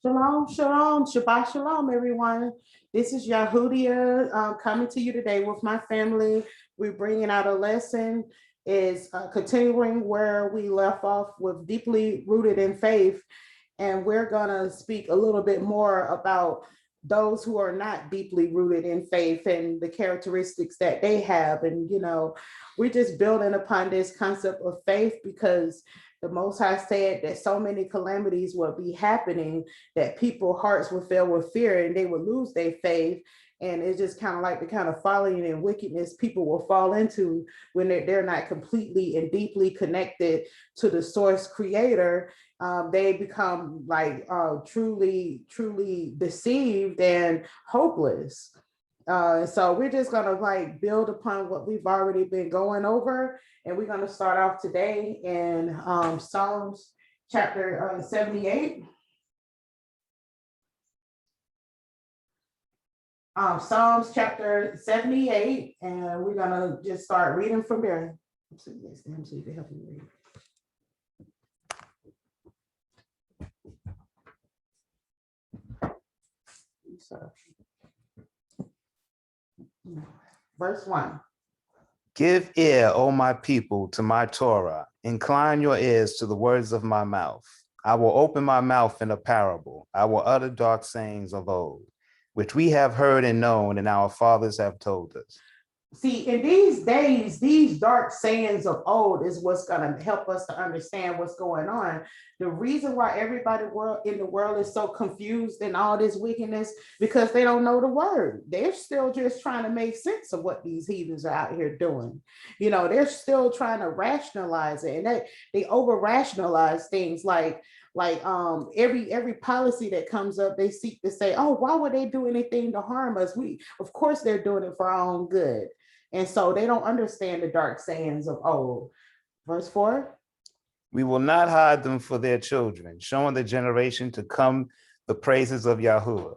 Shalom, shalom, Shabbat shalom, everyone. This is Yahudia coming to you today with my family. We're bringing out a lesson, is continuing where we left off with deeply rooted in faith. And we're going to speak a little bit more about those who are not deeply rooted in faith and the characteristics that they have. And, we're just building upon this concept of faith because the Most High said that so many calamities will be happening that people's hearts will fill with fear and they will lose their faith. And it's just kind of like the kind of folly and wickedness people will fall into when they're not completely and deeply connected to the source creator. They become like truly deceived and hopeless. So we're just going to like build upon what we've already been going over. And we're going to start off today in Psalms chapter 78. Psalms chapter 78, and we're going to just start reading from there. So you can help me read. Verse 1. Give ear, O my people, to my Torah. Incline your ears to the words of my mouth. I will open my mouth in a parable. I will utter dark sayings of old, which we have heard and known, and our fathers have told us. See, in these days, these dark sayings of old is what's going to help us to understand what's going on. The reason why everybody in the world is so confused in all this wickedness, because they don't know the word. They're still just trying to make sense of what these heathens are out here doing. They're still trying to rationalize it, and they over rationalize things like every policy that comes up, they seek to say, oh, why would they do anything to harm us? Of course they're doing it for our own good. And so they don't understand the dark sayings of old. Verse 4. We will not hide them for their children, showing the generation to come the praises of Yahuwah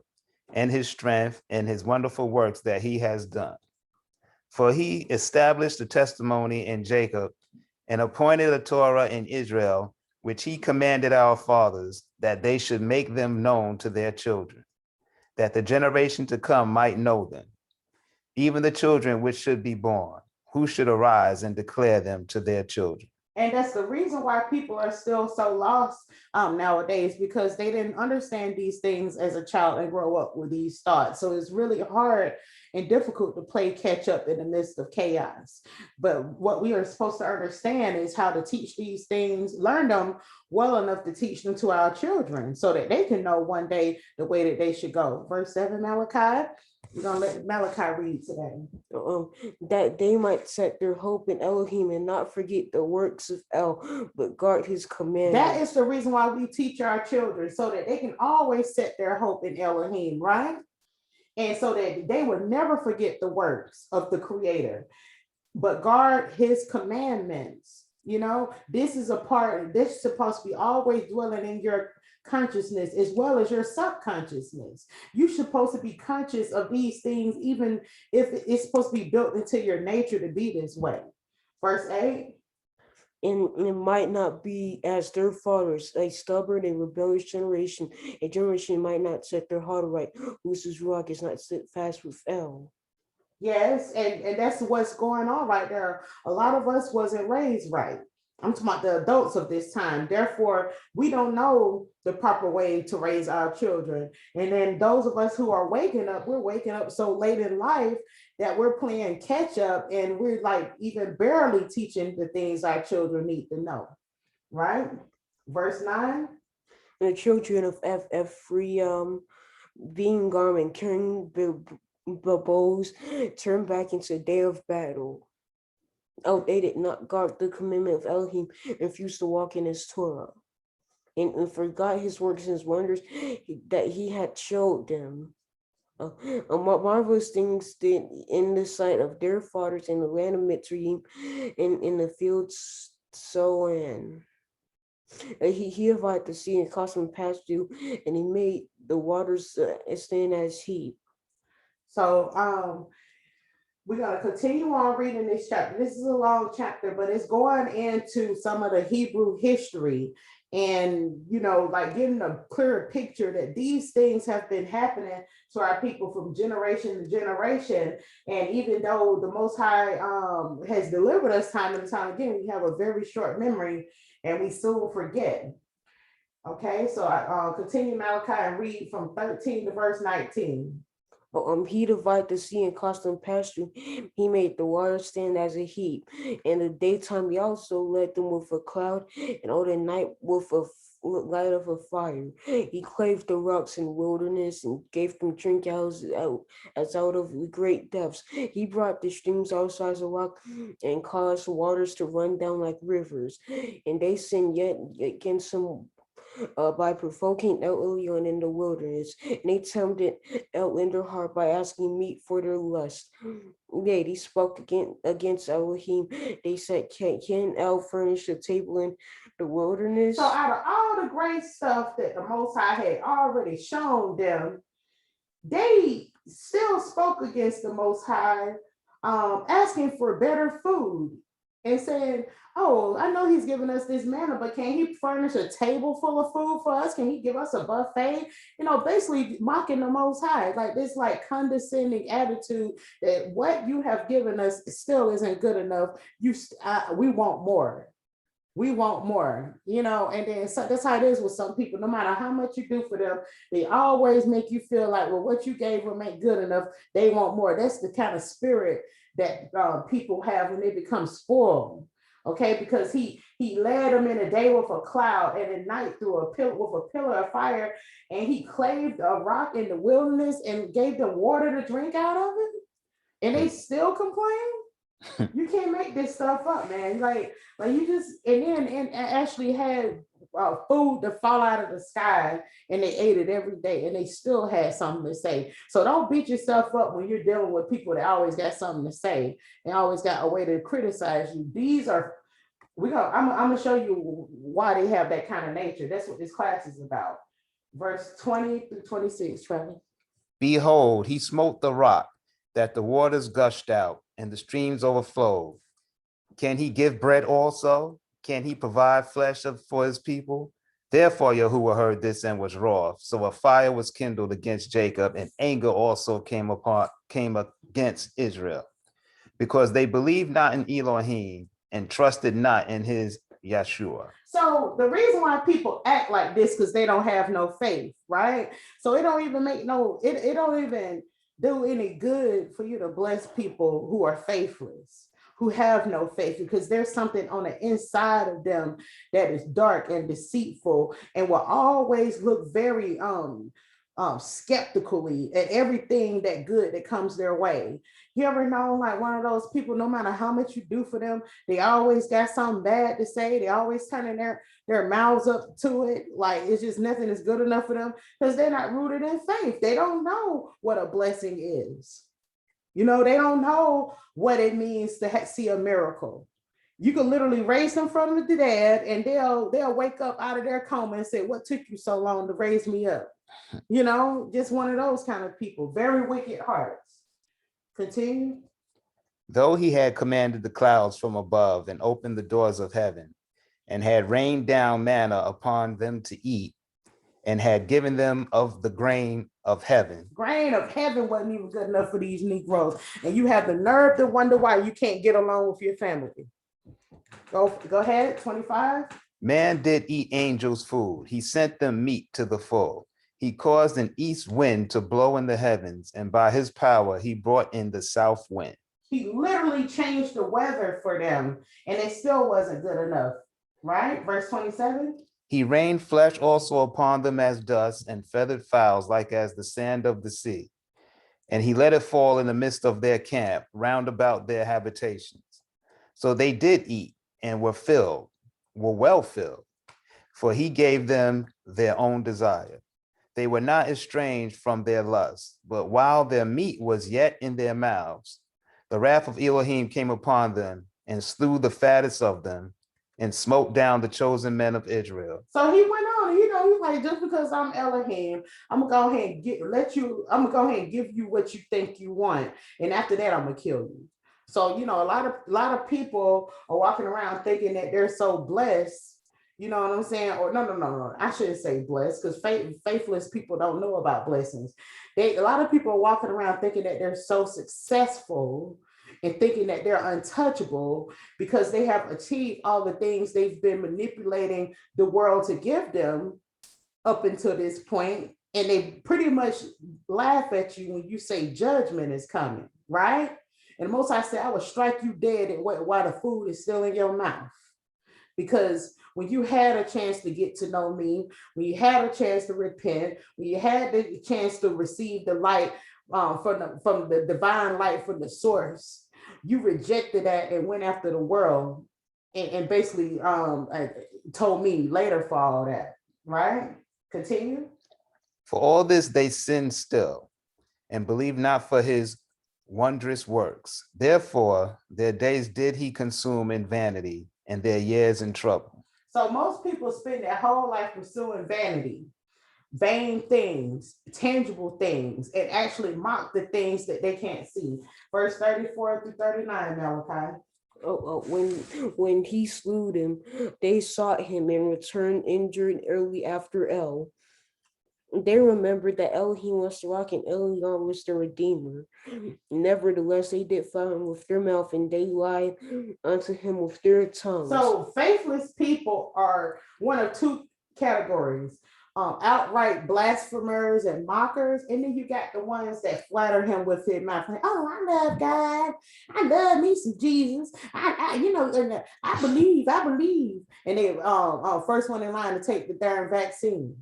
and his strength and his wonderful works that he has done. For he established a testimony in Jacob and appointed a Torah in Israel, which he commanded our fathers, that they should make them known to their children, that the generation to come might know them, even the children which should be born, who should arise and declare them to their children. And that's the reason why people are still so lost nowadays, because they didn't understand these things as a child and grow up with these thoughts. So it's really hard and difficult to play catch up in the midst of chaos. But what we are supposed to understand is how to teach these things, learn them well enough to teach them to our children so that they can know one day the way that they should go. Verse 7, Malachi. We're going to let Malachi read today. That they might set their hope in Elohim and not forget the works of El, but guard his commandments. That is the reason why we teach our children, so that they can always set their hope in Elohim, right? And so that they will never forget the works of the Creator, but guard his commandments. This is supposed to be always dwelling in your consciousness as well as your subconsciousness. You're supposed to be conscious of these things, even if it's supposed to be built into your nature to be this way. Verse 8. And it might not be as their fathers, a stubborn and rebellious generation, a generation might not set their heart right, whose rock is not set fast with El. Yes, and that's what's going on right there. A lot of us wasn't raised right. I'm talking about the adults of this time. Therefore, we don't know the proper way to raise our children. And then those of us who are waking up, we're waking up so late in life that we're playing catch up, and we're like even barely teaching the things our children need to know. Right? Verse 9. The children of Ephraim, being garment, carrying bows, turn back into a day of battle. Oh, they did not guard the commandment of Elohim, refused to walk in his Torah, and forgot his works and his wonders that he had showed them. Marvelous things did in the sight of their fathers in the land of Mitzrayim, in the fields Soan. He divided the sea and caused them to pass through, and he made the waters stand as heap. So We're going to continue on reading this chapter. This is a long chapter, but it's going into some of the Hebrew history and, like getting a clearer picture that these things have been happening to our people from generation to generation. And even though the Most High has delivered us time and time again, we have a very short memory and we soon forget. Okay, so I continue Malachi and read from 13 to verse 19. He divided the sea and caused them pasture. He made the water stand as a heap. In the daytime, he also led them with a cloud, and all the night with a light of a fire. He clave the rocks in wilderness and gave them drink as out of great depths. He brought the streams outside the rock and caused waters to run down like rivers. And they sinned yet against him by provoking El Elyon in the wilderness, and they tempted El in their heart by asking meat for their lust. Yea, they spoke against Elohim. They said, can El furnish a table in the wilderness? So out of all the great stuff that the Most High had already shown them, they still spoke against the Most High, asking for better food and saying, oh, I know he's giving us this manna, but can he furnish a table full of food for us? Can he give us a buffet? Basically mocking the Most High, like this like condescending attitude that what you have given us still isn't good enough. We want more. We want more, and then so that's how it is with some people. No matter how much you do for them, they always make you feel like, well, what you gave them ain't good enough. They want more. That's the kind of spirit that people have when they become spoiled. Okay, because he led them in a day with a cloud and at night through a pillar of fire, and he claved a rock in the wilderness and gave them water to drink out of it, and they still complain. You can't make this stuff up, man. Like you just and actually had food to fall out of the sky, and they ate it every day, and they still had something to say. So don't beat yourself up when you're dealing with people that always got something to say and always got a way to criticize you. I'm gonna show you why they have that kind of nature. That's what this class is about. Verse 20 through 26, Travis. Behold, he smote the rock, that the waters gushed out and the streams overflowed. Can he give bread also? Can he provide flesh for his people? Therefore Yahuwah heard this and was wroth. So a fire was kindled against Jacob, and anger also came against Israel, because they believed not in Elohim and trusted not in his Yeshua. So the reason why people act like this, because they don't have no faith, right? So it don't even it don't even do any good for you to bless people who are faithless, who have no faith, because there's something on the inside of them that is dark and deceitful and will always look very skeptically at everything that good that comes their way. You ever know like one of those people, no matter how much you do for them, they always got something bad to say. They always turning their mouths up to it. Like it's just nothing is good enough for them because they're not rooted in faith. They don't know what a blessing is. They don't know what it means to see a miracle. You can literally raise them from the dead and they'll wake up out of their coma and say, what took you so long to raise me up? Just one of those kind of people, very wicked hearts. Continue. Though he had commanded the clouds from above and opened the doors of heaven, and had rained down manna upon them to eat, and had given them of the grain of heaven. Grain of heaven wasn't even good enough for these Negroes. And you have the nerve to wonder why you can't get along with your family. Go ahead, 25. Man did eat angels' food. He sent them meat to the full. He caused an east wind to blow in the heavens, and by his power he brought in the south wind. He literally changed the weather for them, and it still wasn't good enough, right? Verse 27. He rained flesh also upon them as dust, and feathered fowls like as the sand of the sea. And he let it fall in the midst of their camp, round about their habitations. So they did eat, and were well filled, for he gave them their own desire. They were not estranged from their lust, but while their meat was yet in their mouths, the wrath of Elohim came upon them, and slew the fattest of them, and smote down the chosen men of Israel. So he went on he's like, just because I'm Elohim, I'm gonna go ahead and I'm gonna go ahead and give you what you think you want, and after that, I'm gonna kill you. So a lot of people are walking around thinking that they're so blessed. You know what I'm saying? Or no. I shouldn't say blessed because faithless people don't know about blessings. A lot of people are walking around thinking that they're so successful and thinking that they're untouchable because they have achieved all the things they've been manipulating the world to give them up until this point, and they pretty much laugh at you when you say judgment is coming, right? And most I say, I will strike you dead while the food is still in your mouth. Because when you had a chance to get to know me, when you had a chance to repent, when you had the chance to receive the light from the divine light from the source, you rejected that and went after the world and basically told me later for all that, right? Continue. For all this they sin still, and believe not for his wondrous works. Therefore, their days did he consume in vanity, and their years in trouble. So most people spend their whole life pursuing vanity, vain things, tangible things, and actually mock the things that they can't see. Verse 34 through 39, Malachi. When he slew them, they sought him and returned injured early after El. They remembered that Elohim was the rock and Elion was the redeemer. Nevertheless, they did find him with their mouth, and they lied unto him with their tongues. So faithless people are one of two categories. Outright blasphemers and mockers, and then you got the ones that flatter him with his mouth. Like, oh, I love God. I love me some Jesus. I believe, and they first one in line to take the darn vaccine.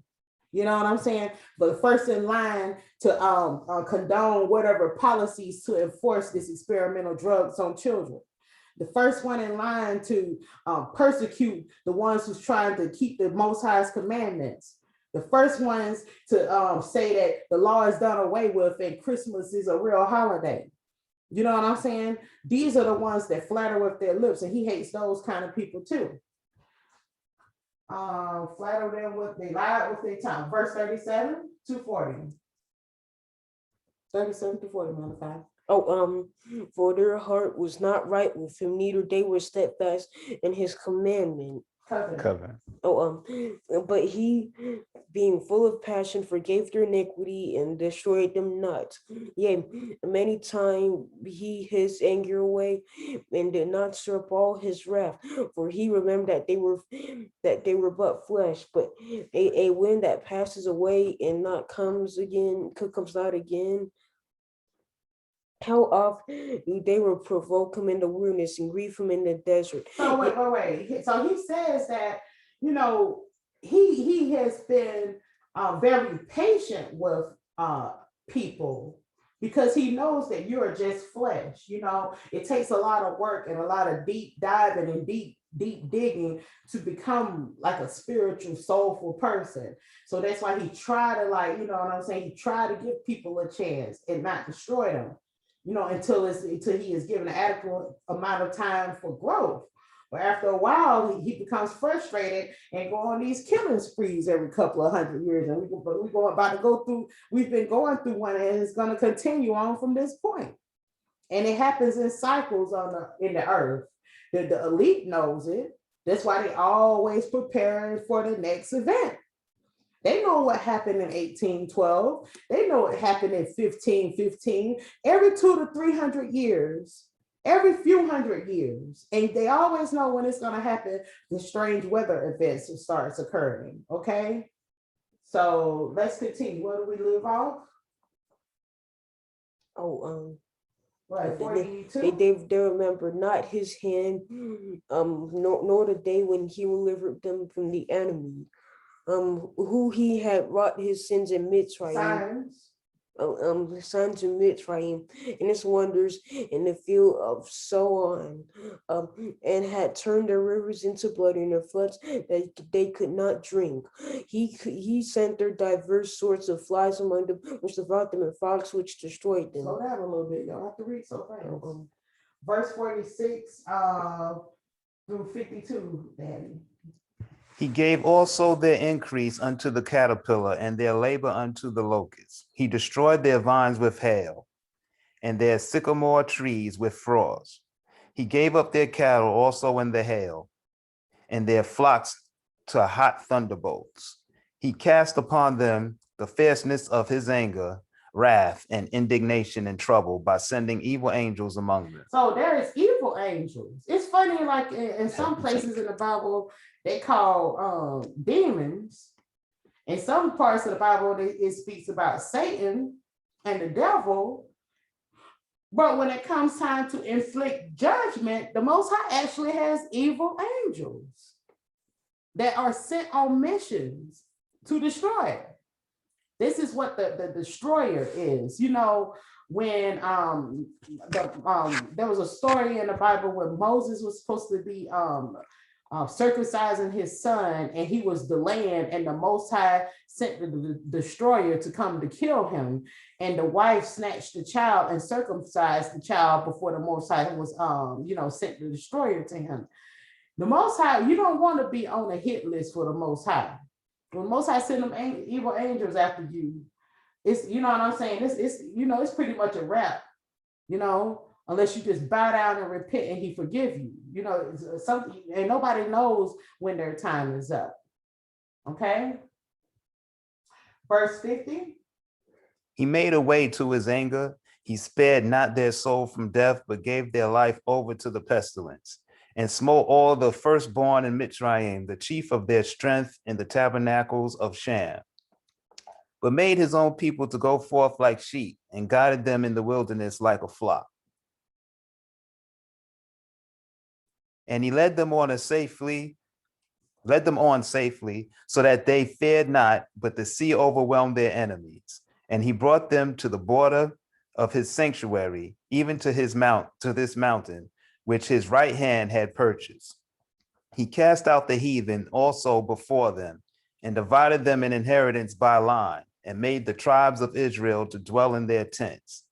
You know what I'm saying? But first in line to condone whatever policies to enforce this experimental drugs on children. The first one in line to persecute the ones who's trying to keep the Most High's commandments. The first ones to say that the law is done away with and Christmas is a real holiday. You know what I'm saying? These are the ones that flatter with their lips, and he hates those kind of people too. Flatter them with they lied with their tongue. Verse 37 to 40. 37 to 40, Malachi. For their heart was not right with him, neither they were steadfast in his commandment. Covenant. But he, being full of passion, forgave their iniquity and destroyed them not. Yea, many times he his anger away and did not stir up all his wrath, for he remembered that they were but flesh, but a wind that passes away and not comes not again. How often they will provoke him in the wilderness and grieve him in the desert. So wait. So he says that, he has been very patient with people because he knows that you are just flesh. It takes a lot of work and a lot of deep diving and deep digging to become like a spiritual, soulful person. So that's why he tried to he tried to give people a chance and not destroy them. Until he is given an adequate amount of time for growth. But after a while, he becomes frustrated and go on these killing sprees every couple of 100 years. And we've been going through one, and it's going to continue on from this point. And it happens in cycles in the earth. The elite knows it. That's why they always preparing for the next event. They know what happened in 1812. They know what happened in 1515. Every 200 to 300 years, every few hundred years. And they always know when it's going to happen, the strange weather events starts occurring. Okay? So let's continue. Where do we leave off? Right, 42. They remember not his hand, nor the day when he delivered them from the enemy. Who he had wrought his sins in Mitzrayim, signs in Mitzrayim, and his wonders in the field of so on, and had turned their rivers into blood and their floods that they could not drink. He sent their diverse sorts of flies among them, which devoured them, and frogs which destroyed them. Slow down a little bit, y'all have to read so fast. Verse 46 through 52, Daddy. He gave also their increase unto the caterpillar, and their labor unto the locust. He destroyed their vines with hail, and their sycamore trees with frost. He gave up their cattle also in the hail, and their flocks to hot thunderbolts. He cast upon them the fierceness of his anger, wrath, and indignation and trouble by sending evil angels among them. So there is evil angels. It's funny, like in some places in the Bible, they call demons. In some parts of the Bible, it speaks about Satan and the devil. But when it comes time to inflict judgment, the Most High actually has evil angels that are sent on missions to destroy. This is what the destroyer is. You know, when there was a story in the Bible where Moses was supposed to be circumcising his son, and he was delaying, and the Most High sent the destroyer to come to kill him, and the wife snatched the child and circumcised the child before the Most High was sent the destroyer to him. The Most High, you don't want to be on a hit list for the Most High. When Most High send them evil angels after you, it's, you know what I'm saying, it's pretty much a wrap, unless you just bow down and repent and he forgive you. It's something, and nobody knows when their time is up. Okay. Verse 50. He made a way to his anger. He spared not their soul from death, but gave their life over to the pestilence, and smote all the firstborn in Mitzrayim, the chief of their strength in the tabernacles of Sham, but made his own people to go forth like sheep, and guided them in the wilderness like a flock. And he led them on safely, so that they feared not, but the sea overwhelmed their enemies. And he brought them to the border of his sanctuary, even to this mountain, which his right hand had purchased. He cast out the heathen also before them, and divided them in inheritance by line, and made the tribes of Israel to dwell in their tents.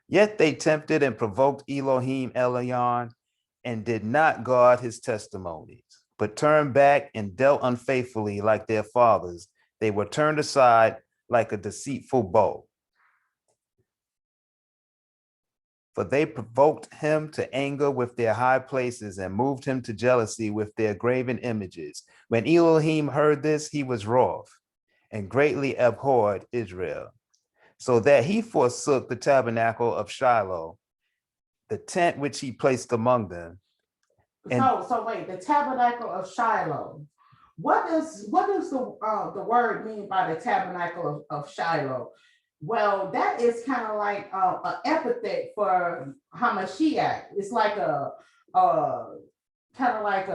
Yet they tempted and provoked Elohim Elion, and did not guard his testimonies, but turned back and dealt unfaithfully like their fathers. They were turned aside like a deceitful bow. For they provoked him to anger with their high places, and moved him to jealousy with their graven images. When Elohim heard this, he was wroth, and greatly abhorred Israel, so that he forsook the tabernacle of Shiloh, the tent which he placed among them. So wait, the tabernacle of Shiloh. What does the word mean by the tabernacle of Shiloh? Well, that is kind of like an epithet for Hamashiach. It's like a kind of like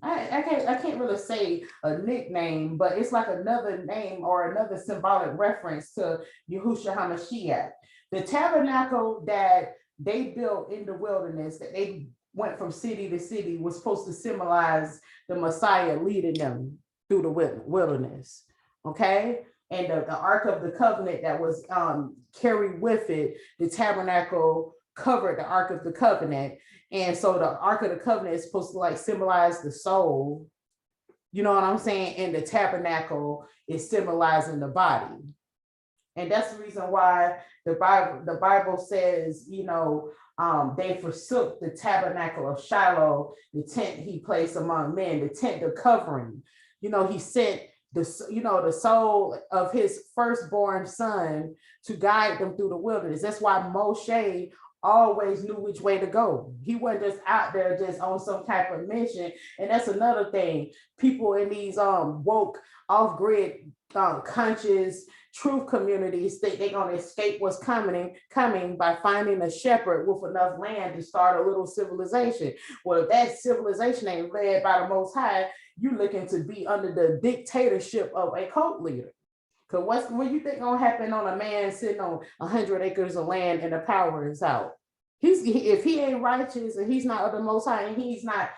I can't really say a nickname, but it's like another name or another symbolic reference to Yahushua Hamashiach. The tabernacle that they built in the wilderness, that they went from city to city, was supposed to symbolize the Messiah leading them through the wilderness. Okay. And the Ark of the Covenant that was carried with it, the tabernacle covered the Ark of the Covenant. And so the Ark of the Covenant is supposed to like symbolize the soul, you know what I'm saying? And the tabernacle is symbolizing the body. And that's the reason why the Bible says, they forsook the tabernacle of Shiloh, the tent he placed among men, the tent, the covering. He sent the soul of his firstborn son to guide them through the wilderness. That's why Moshe always knew which way to go. He wasn't just out there just on some type of mission. And that's another thing. People in these woke, off-grid, conscious truth communities think they're going to escape what's coming by finding a shepherd with enough land to start a little civilization. Well, if that civilization ain't led by the Most High, you're looking to be under the dictatorship of a cult leader. Because what you think gonna happen on a man sitting on 100 acres of land and the power is out? If he ain't righteous and he's not of the Most High, and he's not,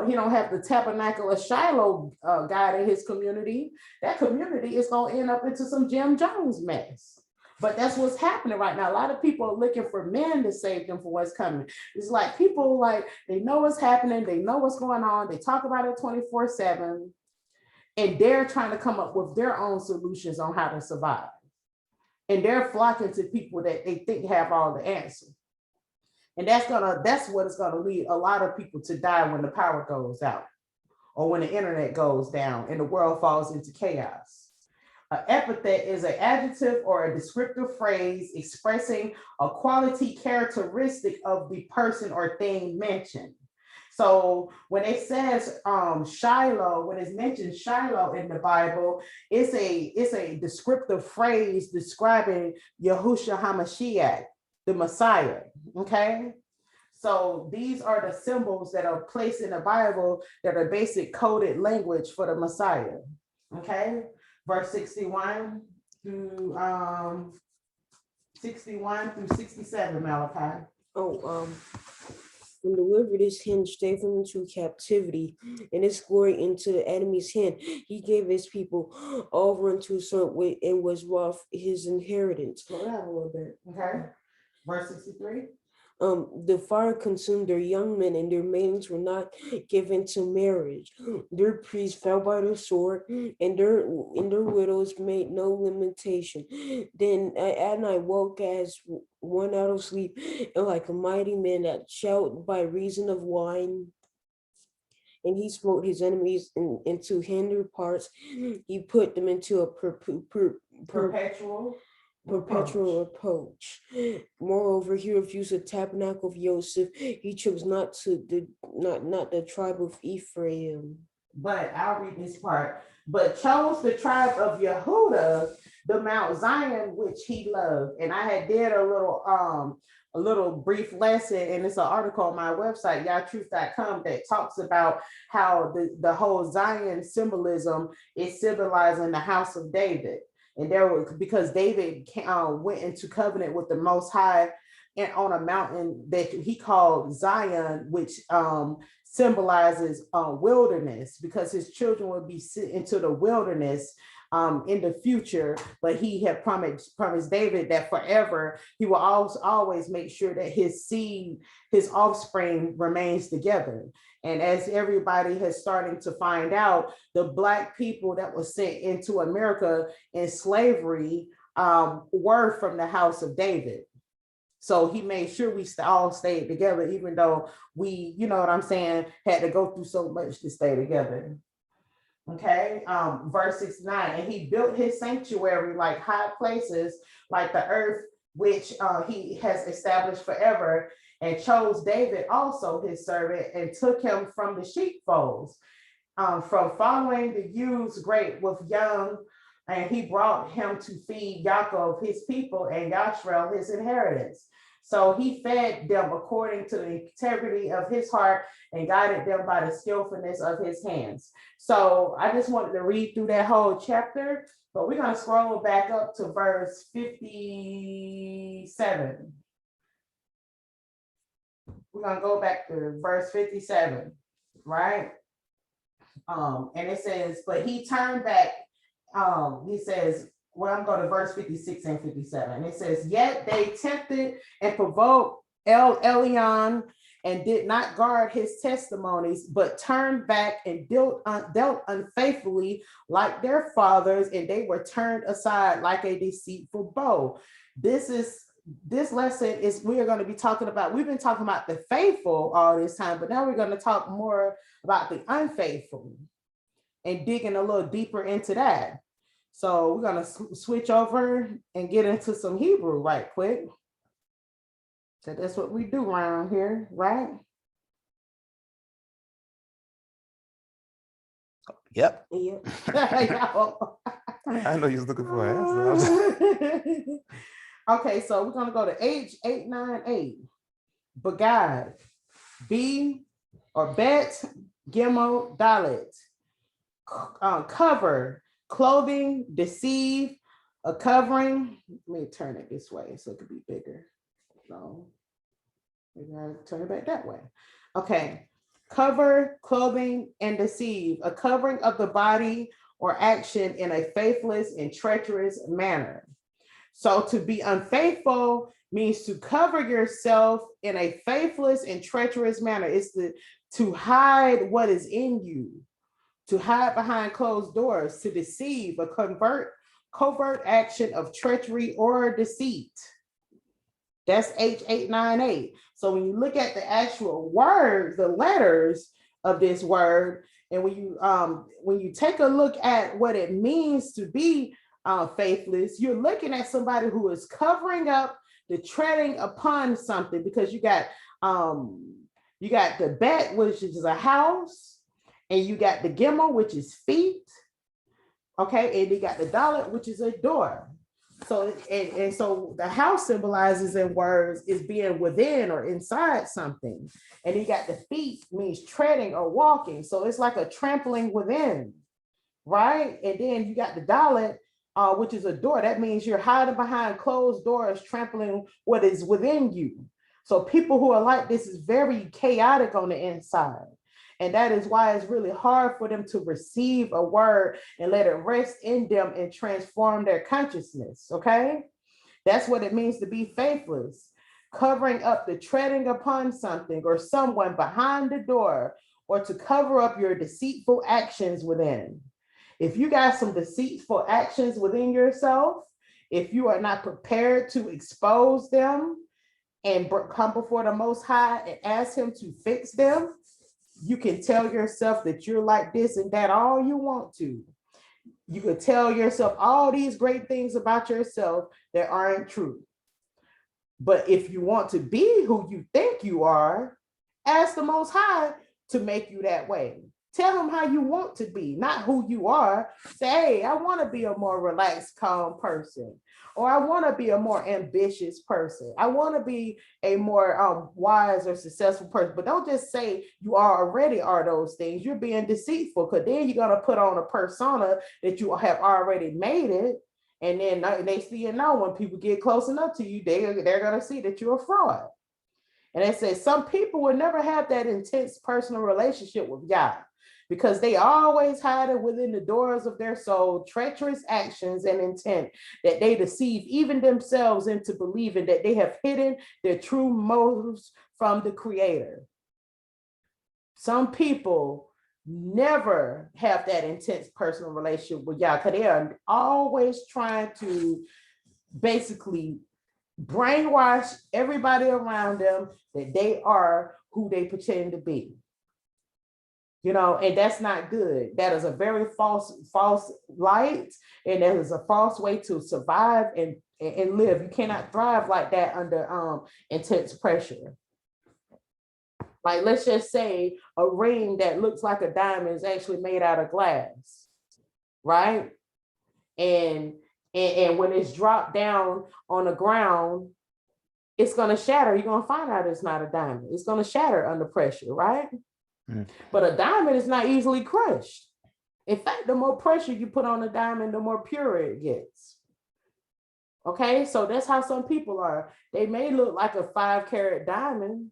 he don't have the tabernacle of Shiloh God in his community, that community is gonna end up into some Jim Jones mess. But that's what's happening right now. A lot of people are looking for men to save them for what's coming. It's like people, like, they know what's happening, they know what's going on, they talk about it 24/7. and they're trying to come up with their own solutions on how to survive. And they're flocking to people that they think have all the answers. And that's what it's gonna lead a lot of people to die when the power goes out, or when the internet goes down and the world falls into chaos. An epithet is an adjective or a descriptive phrase expressing a quality characteristic of the person or thing mentioned. So when it says Shiloh, when it's mentioned Shiloh in the Bible, it's a descriptive phrase describing Yahushua HaMashiach, the Messiah. Okay. So these are the symbols that are placed in the Bible that are basic coded language for the Messiah. Okay. Verse 61 through 67, Malachi. And delivered his hand straight from into captivity, and his glory into the enemy's hand. He gave his people over unto some way and was wroth his inheritance. Slow down a little bit. Okay. Verse 63. The fire consumed their young men, and their maidens were not given to marriage. Their priests fell by the sword, and their widows made no limitation. Then Adonai woke as one out of sleep, and like a mighty man that shout by reason of wine. And he smote his enemies into hinder parts. He put them into a perpetual reproach. Moreover, he refused the tabernacle of Joseph. He chose not the tribe of Ephraim. But I'll read this part. But chose the tribe of Yehuda, the Mount Zion, which he loved. And I had did a little brief lesson, and it's an article on my website, yatruth.com, that talks about how the whole Zion symbolism is symbolizing the house of David. And because David went into covenant with the Most High and on a mountain that he called Zion, which symbolizes wilderness, because his children would be sent into the wilderness in the future. But he had promised David that forever he will always make sure that his seed, his offspring, remains together. And as everybody has starting to find out, the Black people that were sent into America in slavery were from the house of David. So he made sure we all stayed together, even though we, you know what I'm saying, had to go through so much to stay together. Okay, verse 69, and he built his sanctuary like high places, like the earth, which he has established forever, and chose David also his servant, and took him from the sheepfolds, from following the ewes great with young, and he brought him to feed Yaakov his people and Yashrael his inheritance. So he fed them according to the integrity of his heart and guided them by the skillfulness of his hands. So I just wanted to read through that whole chapter, but we're going to scroll back up to verse 57. We're going to go back to verse 57, right? And it says, but he turned back. He says, well, I'm going to verse 56 and 57. It says, yet they tempted and provoked Elion and did not guard his testimonies, but turned back and dealt unfaithfully like their fathers, and they were turned aside like a deceitful bow. This lesson is, we are going to be talking about, we've been talking about the faithful all this time, but now we're going to talk more about the unfaithful and digging a little deeper into that. So we're going to switch over and get into some Hebrew right quick. So that's what we do around here, right? Yep. Yep. I know you was looking for an answer. Okay, so we're going to go to H898. Bagad. B or Bet, Gimel, Dalet. Cover. Clothing, deceive, a covering. Let me turn it this way so it could be bigger. So maybe I turn it back that way. Okay. Cover, clothing, and deceive, a covering of the body or action in a faithless and treacherous manner. So to be unfaithful means to cover yourself in a faithless and treacherous manner. It's to hide what is in you. to hide behind closed doors, to deceive, a covert action of treachery or deceit. That's H898. So when you look at the actual word, the letters of this word, and when you take a look at what it means to be faithless, you're looking at somebody who is covering up the treading upon something, because you got the bet, which is a house, and you got the gimel, which is feet. Okay, and you got the dalet, which is a door. So and so the house symbolizes in words is being within or inside something. And you got the feet means treading or walking. So it's like a trampling within, right? And then you got the dalet, which is a door. That means you're hiding behind closed doors, trampling what is within you. So people who are like this is very chaotic on the inside. And that is why it's really hard for them to receive a word and let it rest in them and transform their consciousness, okay? That's what it means to be faithless, covering up the treading upon something or someone behind the door, or to cover up your deceitful actions within. If you got some deceitful actions within yourself, if you are not prepared to expose them and come before the Most High and ask Him to fix them, you can tell yourself that you're like this and that all you want to. You could tell yourself all these great things about yourself that aren't true. But if you want to be who you think you are, ask the Most High to make you that way. Tell Him how you want to be, not who you are. Say, hey, I want to be a more relaxed, calm person. Or I want to be a more ambitious person. I want to be a more wise or successful person. But don't just say you already are those things. You're being deceitful, because then you're going to put on a persona that you have already made it. And then they see and know when people get close enough to you, they're going to see that you're a fraud. And they say some people will never have that intense personal relationship with Yah, because they always hide it within the doors of their soul, treacherous actions and intent that they deceive even themselves into believing that they have hidden their true motives from the Creator. Some people never have that intense personal relationship with Yah, because they are always trying to basically brainwash everybody around them that they are who they pretend to be. You know, and that's not good. That is a very false light, and that is a false way to survive and live. You cannot thrive like that under intense pressure. Like, let's just say a ring that looks like a diamond is actually made out of glass, right? And when it's dropped down on the ground, it's going to shatter. You're going to find out it's not a diamond. It's going to shatter under pressure, right? But a diamond is not easily crushed. In fact, the more pressure you put on a diamond, the more pure it gets. Okay, so that's how some people are. They may look like a 5-carat diamond,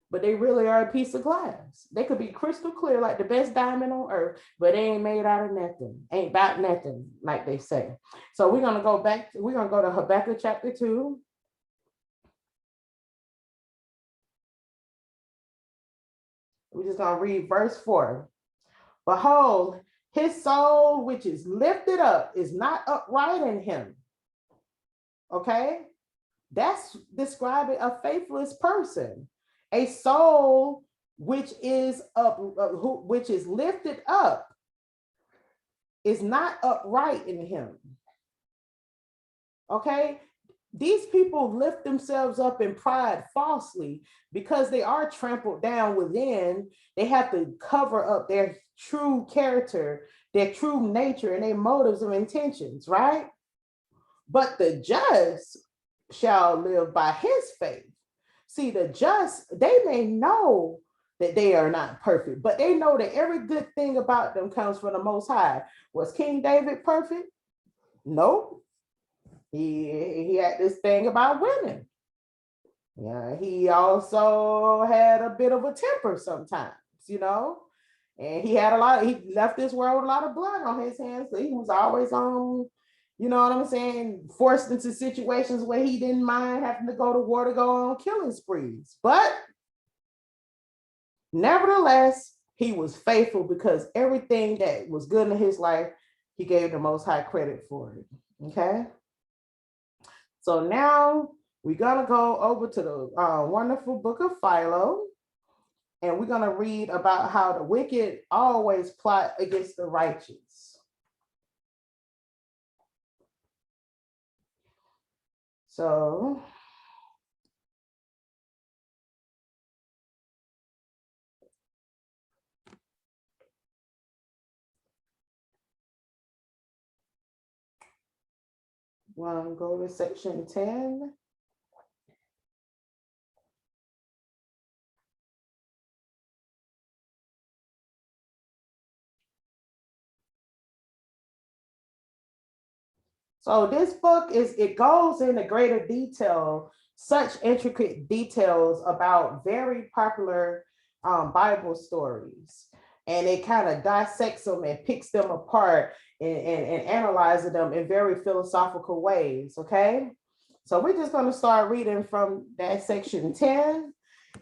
but they really are a piece of glass. They could be crystal clear, like the best diamond on earth, but they ain't made out of nothing. Ain't about nothing, like they say. So we're going to go back. We're going to go to Habakkuk chapter 2. We're just going to read verse 4. Behold, his soul, which is lifted up, is not upright in him. Okay? That's describing a faithless person. A soul which is lifted up is not upright in him. Okay? These people lift themselves up in pride falsely because they are trampled down within. They have to cover up their true character, their true nature, and their motives and intentions, right? But the just shall live by his faith. See, the just, they may know that they are not perfect, but they know that every good thing about them comes from the Most High. Was King David perfect? No. He had this thing about women. Yeah, he also had a bit of a temper sometimes, you know, and he left this world with a lot of blood on his hands. So he was always on, you know what I'm saying, forced into situations where he didn't mind having to go to war to go on killing sprees. But nevertheless, he was faithful because everything that was good in his life, he gave the Most High credit for it. Okay. So now we're going to go over to the wonderful book of Philo, and we're going to read about how the wicked always plot against the righteous. So we'll go to section 10. So this book it goes into greater detail, such intricate details about very popular Bible stories. And it kind of dissects them and picks them apart and analyzes them in very philosophical ways, okay? So we're just going to start reading from that section 10.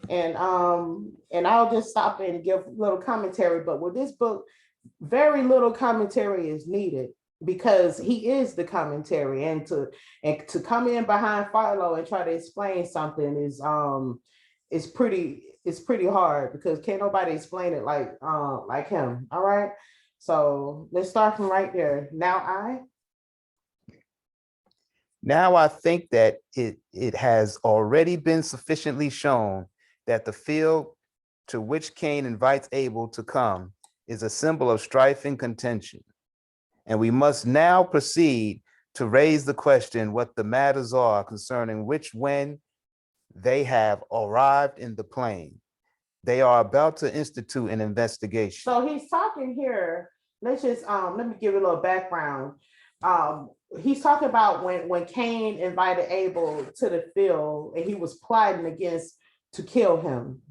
And I'll just stop and give a little commentary. But with this book, very little commentary is needed, because he is the commentary, and to come in behind Philo and try to explain something is pretty hard, because can't nobody explain it like him. All right, so let's start from right there. Now I think that it has already been sufficiently shown that the field to which Cain invites Abel to come is a symbol of strife and contention. And we must now proceed to raise the question what the matters are concerning which, when they have arrived in the plain, they are about to institute an investigation. So he's talking here. Let's just let me give you a little background. He's talking about when Cain invited Abel to the field and he was plotting against to kill him.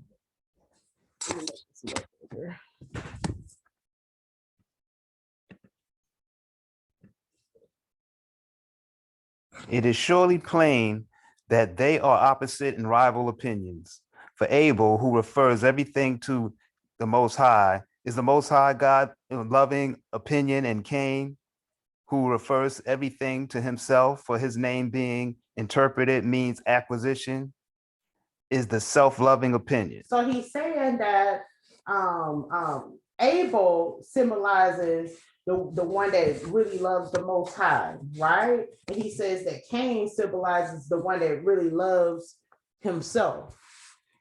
It is surely plain that they are opposite and rival opinions. For Abel, who refers everything to the Most High, is the Most High God in loving opinion, and Cain, who refers everything to himself, for his name being interpreted means acquisition, is the self-loving opinion. So he's saying that Abel symbolizes the one that really loves the Most High, right? And he says that Cain symbolizes the one that really loves himself.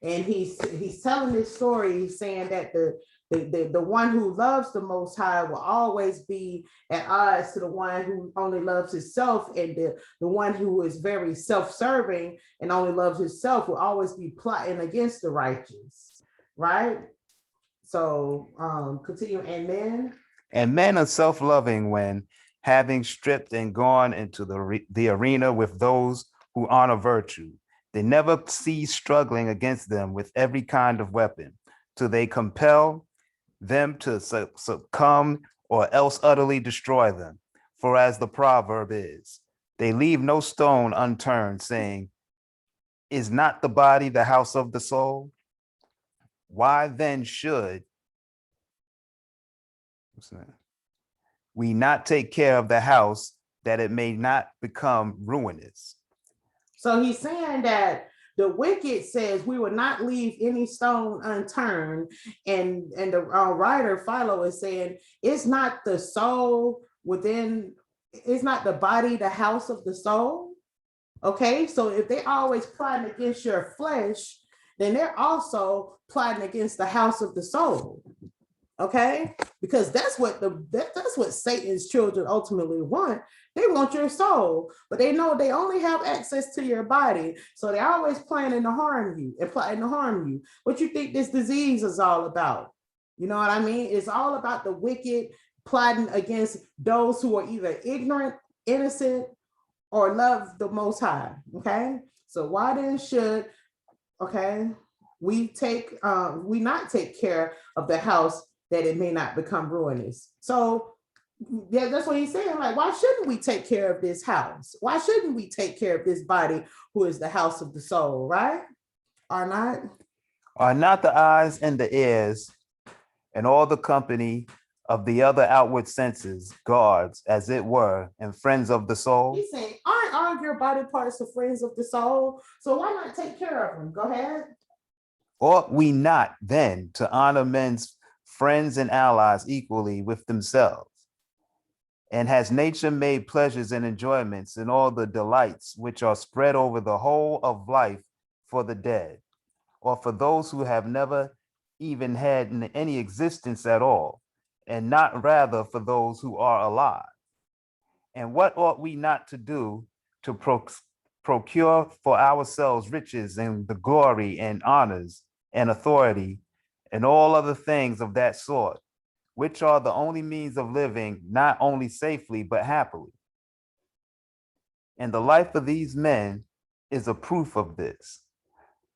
And he's telling this story, he's saying that the one who loves the Most High will always be at odds to the one who only loves himself, and the one who is very self-serving and only loves himself will always be plotting against the righteous, right? So continue. And men are self-loving when, having stripped and gone into the arena with those who honor virtue, they never cease struggling against them with every kind of weapon, till they compel them to succumb or else utterly destroy them. For as the proverb is, they leave no stone unturned, saying, is not the body the house of the soul? Why then should we not take care of the house, that it may not become ruinous? So he's saying that the wicked says we will not leave any stone unturned, and the writer Philo is saying it's not the soul within, it's not the body the house of the soul. Okay, so if they always plotting against your flesh, then they're also plotting against the house of the soul. Okay, because that's what Satan's children ultimately want. They want your soul, but they know they only have access to your body, so they're always planning to harm you and plotting to harm you. What you think this disease is all about? You know what I mean? It's all about the wicked plotting against those who are either ignorant, innocent, or love the Most High. Okay, so why then should we not take care of the house, that it may not become ruinous? So yeah, that's what he's saying. Like, why shouldn't we take care of this house? Why shouldn't we take care of this body, who is the house of the soul, right? Are not the eyes and the ears and all the company of the other outward senses, guards, as it were, and friends of the soul? He's saying, aren't all your body parts the friends of the soul? So why not take care of them? Go ahead. Ought we not then to honor men's friends and allies equally with themselves? And has nature made pleasures and enjoyments and all the delights which are spread over the whole of life for the dead, or for those who have never even had any existence at all, and not rather for those who are alive? And what ought we not to do to procure for ourselves riches and the glory and honors and authority and all other things of that sort, which are the only means of living not only safely but happily? And the life of these men is a proof of this.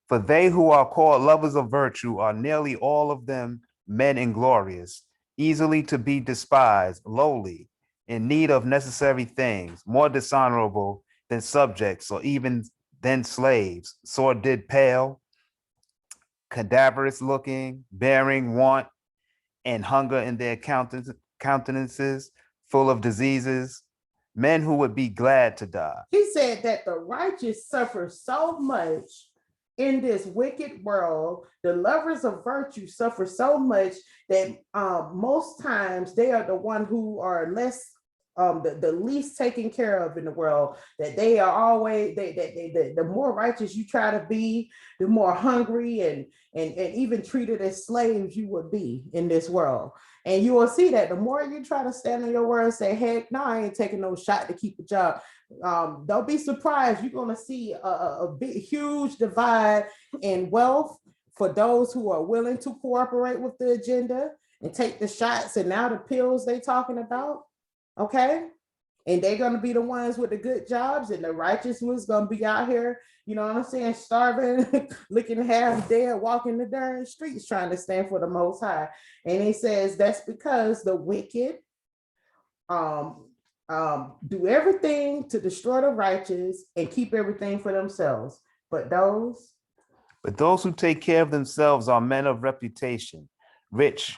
For they who are called lovers of virtue are nearly all of them men inglorious, easily to be despised, lowly, in need of necessary things, more dishonorable than subjects or even than slaves, sordid, pale, cadaverous looking, bearing want and hunger in their countenances, full of diseases, men who would be glad to die. He said that the righteous suffer so much in this wicked world. The lovers of virtue suffer so much that most times they are the one who are less the least taken care of in the world. That they are always the more righteous you try to be, the more hungry and even treated as slaves you would be in this world. And you will see that the more you try to stand on your word and say, heck no, I ain't taking no shot to keep a job. Don't be surprised. You're going to see a big, huge divide in wealth for those who are willing to cooperate with the agenda and take the shots and now the pills they talking about. Okay. And they're going to be the ones with the good jobs, and the righteous ones going to be out here, you know what I'm saying, starving, looking half dead, walking the darn streets trying to stand for the Most High. And he says that's because the wicked do everything to destroy the righteous and keep everything for themselves. But those who take care of themselves are men of reputation, rich,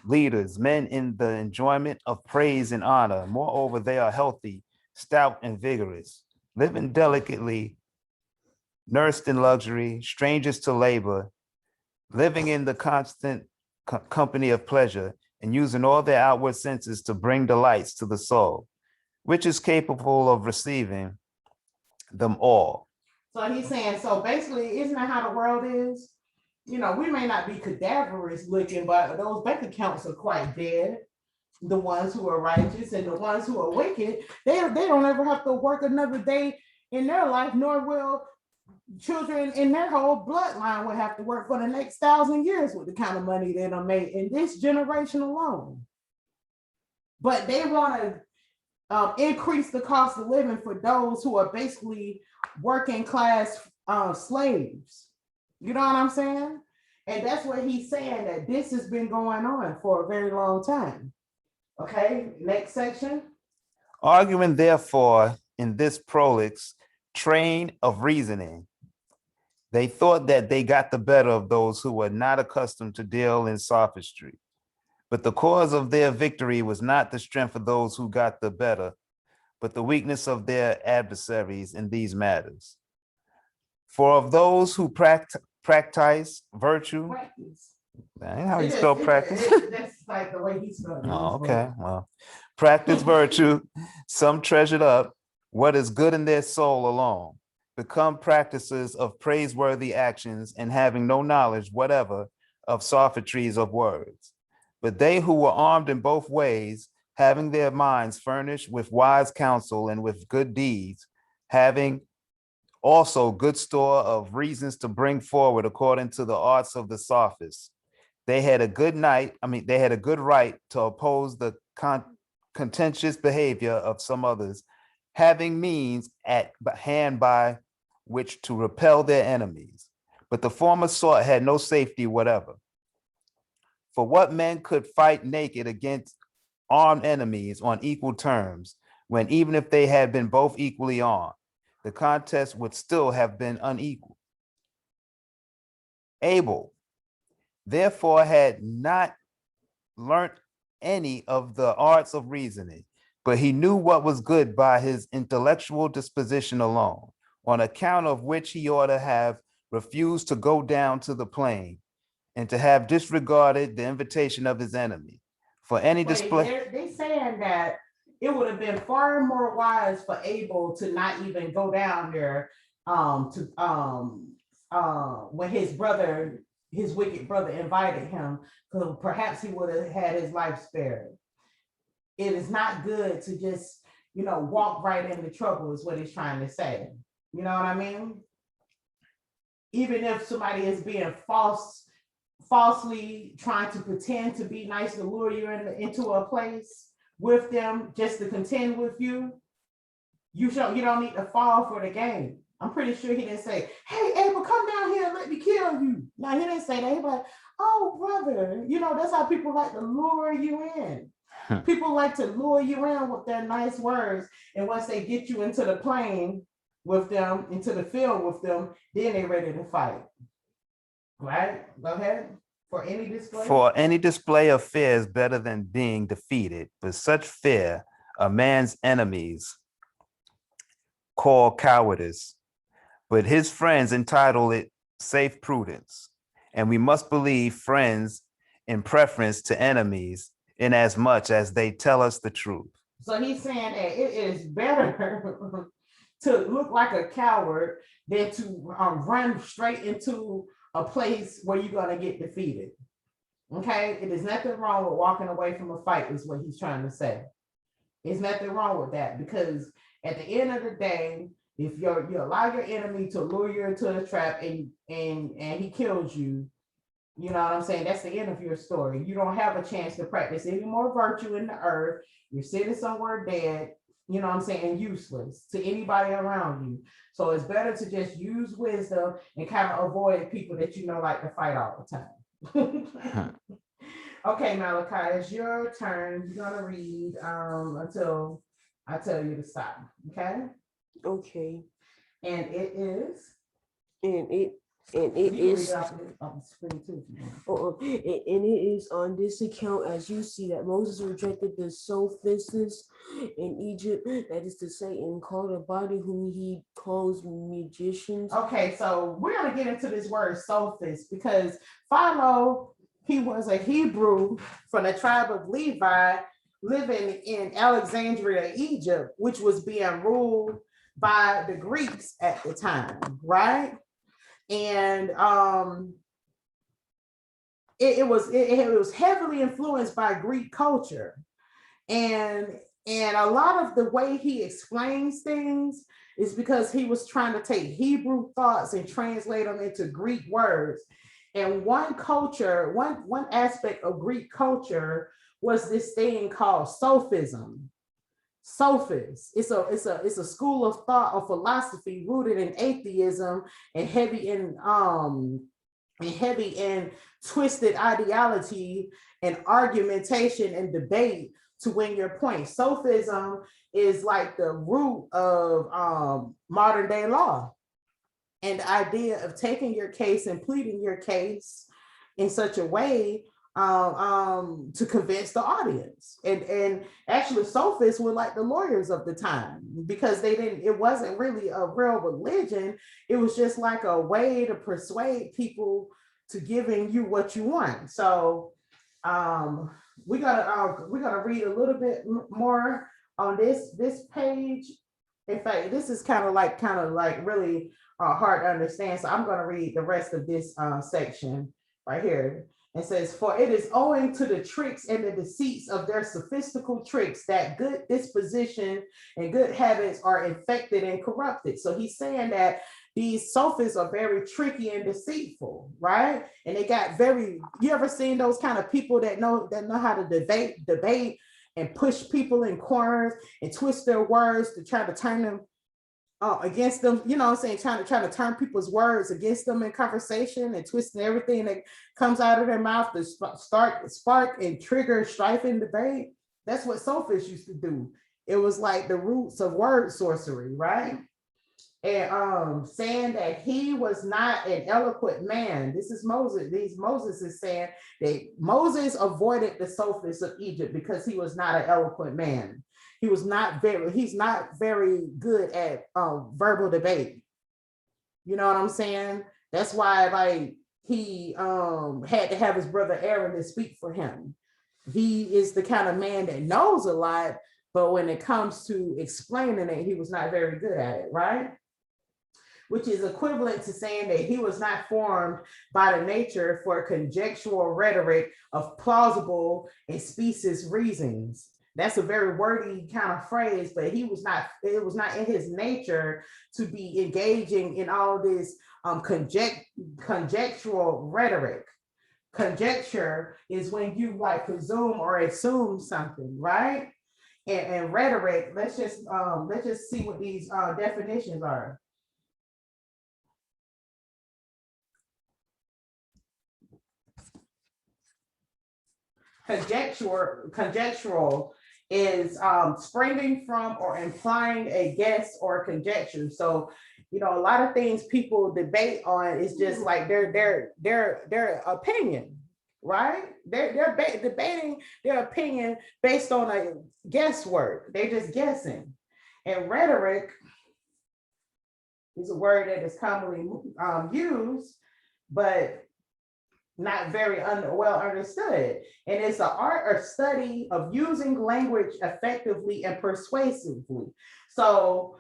leaders, men in the enjoyment of praise and honor. Moreover, they are healthy, stout, and vigorous, living delicately, nursed in luxury, strangers to labor, living in the constant company of pleasure, and using all their outward senses to bring delights to the soul, which is capable of receiving them all. So he's saying, so basically, isn't that how the world is? You know, we may not be cadaverous looking, but those bank accounts are quite dead. The ones who are righteous and the ones who are wicked, they don't ever have to work another day in their life, nor will children in their whole bloodline will have to work for the next 1,000 years with the kind of money they done made in this generation alone. But they want to increase the cost of living for those who are basically working class slaves. You know what I'm saying? And that's what he's saying, that this has been going on for a very long time. Okay, next section. Arguing, therefore, in this prolix train of reasoning, they thought that they got the better of those who were not accustomed to deal in sophistry. But the cause of their victory was not the strength of those who got the better, but the weakness of their adversaries in these matters. For of those who practice virtue, Practice. that ain't how you spell practice. That's like the way he spelled it. Oh, okay. Well, practice virtue, some treasured up what is good in their soul alone, become practices of praiseworthy actions, and having no knowledge whatever of sophistries of words. But they who were armed in both ways, having their minds furnished with wise counsel and with good deeds, having also good store of reasons to bring forward according to the arts of the sophists, they had a good right to oppose the contentious behavior of some others, having means at hand by which to repel their enemies. But the former sort had no safety whatever. For what men could fight naked against armed enemies on equal terms, when even if they had been both equally armed, the contest would still have been unequal. Abel, therefore, had not learnt any of the arts of reasoning, but he knew what was good by his intellectual disposition alone, on account of which he ought to have refused to go down to the plain and to have disregarded the invitation of his enemy. For any display. They saying that it would have been far more wise for Abel to not even go down there when his wicked brother invited him, because perhaps he would have had his life spared. It is not good to just, walk right into trouble, is what he's trying to say. You know what I mean? Even if somebody is being falsely trying to pretend to be nice to lure you into a place with them just to contend with you, you don't need to fall for the game. I'm pretty sure he didn't say, "Hey, Abel, come down here and let me kill you." No, he didn't say that. He was like, "Oh, brother," that's how people like to lure you in. People like to lure you in with their nice words, and once they get you into the plane with them, into the field with them, then they're ready to fight. Right? Go ahead. For any display? For any display of fear is better than being defeated, but such fear a man's enemies call cowardice, but his friends entitle it safe prudence. And we must believe friends in preference to enemies, inasmuch as they tell us the truth. So he's saying that it is better to look like a coward than to run straight into a place where you're going to get defeated. Okay, it is nothing wrong with walking away from a fight, is what he's trying to say. There's nothing wrong with that, because at the end of the day, if you allow your enemy to lure you into a trap and he kills you, you know what I'm saying? That's the end of your story. You don't have a chance to practice any more virtue in the earth. You're sitting somewhere dead, you know what I'm saying, useless to anybody around you. So it's better to just use wisdom and kind of avoid people that like to fight all the time. Okay, Malachi, it's your turn. You're gonna read until I tell you to stop. Okay. Okay. And it is. And it is. And it is on this account, as you see, that Moses rejected the sophists in Egypt, that is to say, and called a body whom he calls magicians. Okay, so we're gonna get into this word sophist, because Philo, he was a Hebrew from the tribe of Levi living in Alexandria, Egypt, which was being ruled by the Greeks at the time, right? And it was heavily influenced by Greek culture, and a lot of the way he explains things is because he was trying to take Hebrew thoughts and translate them into Greek words. And one aspect of Greek culture was this thing called sophism. Sophist. It's a school of thought or philosophy rooted in atheism and heavy in twisted ideology and argumentation and debate to win your point. Sophism is like the root of modern day law, and the idea of taking your case and pleading your case in such a way to convince the audience. And actually sophists were like the lawyers of the time, because it wasn't really a real religion. It was just like a way to persuade people to giving you what you want. So we're gonna read a little bit more on this page. In fact, this is kind of like really hard to understand. So I'm gonna read the rest of this section right here. It says, "For it is owing to the tricks and the deceits of their sophistical tricks that good disposition and good habits are infected and corrupted." So he's saying that these sophists are very tricky and deceitful, right? And they got you ever seen those kind of people that know how to debate and push people in corners and twist their words to try to turn them against them, you know what I'm saying, trying to turn people's words against them in conversation and twisting everything that comes out of their mouth to spark and trigger strife and debate. That's what sophists used to do. It was like the roots of word sorcery, right? and saying that he was not an eloquent man. This is Moses. Moses is saying that Moses avoided the sophists of Egypt because he was not an eloquent man. He's not very good at verbal debate. You know what I'm saying? That's why, like, he had to have his brother Aaron to speak for him. He is the kind of man that knows a lot, but when it comes to explaining it, he was not very good at it, right? Which is equivalent to saying that he was not formed by the nature for conjectural rhetoric of plausible and specious reasons. That's a very wordy kind of phrase, but it was not in his nature to be engaging in all this conjectural rhetoric. Conjecture is when you like presume or assume something, right? And rhetoric, let's just see what these definitions are. Conjectural is springing from or implying a guess or conjecture. So, you know, a lot of things people debate on is just like their opinion, right? They're debating their opinion based on a guesswork. They're just guessing. And rhetoric is a word that is commonly used, but not very well understood. And it's an art or study of using language effectively and persuasively. So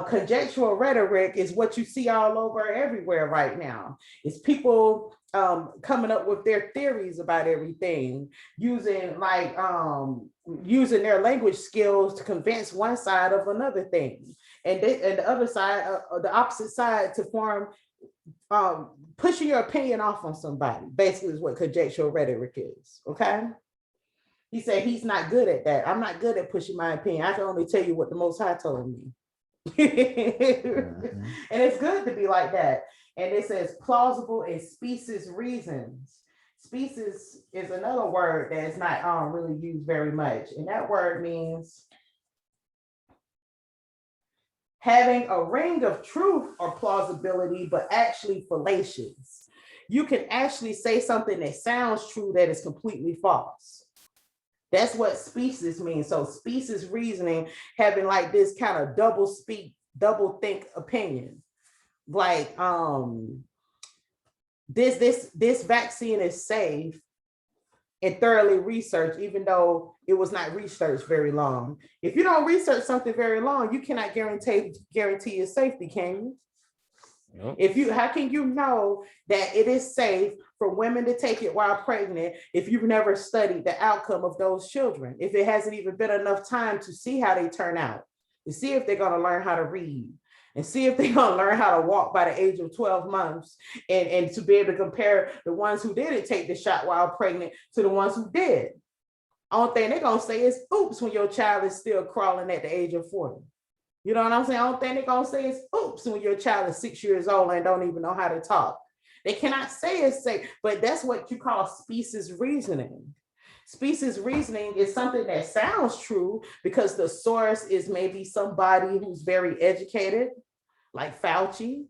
conjectural rhetoric is what you see all over everywhere right now. It's people coming up with their theories about everything, using using their language skills to convince one side of another thing, and the other side, the opposite side, to form pushing your opinion off on somebody. Basically is what conjectural rhetoric is. Okay. He said he's not good at that. I'm not good at pushing my opinion. I can only tell you what the Most High told me. Mm-hmm. And it's good to be like that. And it says plausible and specious reasons. Specious is another word that's not really used very much. And that word means having a ring of truth or plausibility, but actually fallacious. You can actually say something that sounds true that is completely false. That's what specious means. So specious reasoning, having like this kind of double think opinion. Like this vaccine is safe and thoroughly researched, even though it was not researched very long. If you don't research something very long, you cannot guarantee its safety, can you? Nope. How can you know that it is safe for women to take it while pregnant if you've never studied the outcome of those children? If it hasn't even been enough time to see how they turn out, to see if they're going to learn how to read, and see if they're going to learn how to walk by the age of 12 months, and to be able to compare the ones who didn't take the shot while pregnant to the ones who did. Only thing they're going to say is, oops, when your child is still crawling at the age of 40. You know what I'm saying? Only thing they're going to say is, oops, when your child is 6 years old and don't even know how to talk. They cannot say it's safe, but that's what you call specious reasoning. Specious reasoning is something that sounds true because the source is maybe somebody who's very educated, like Fauci,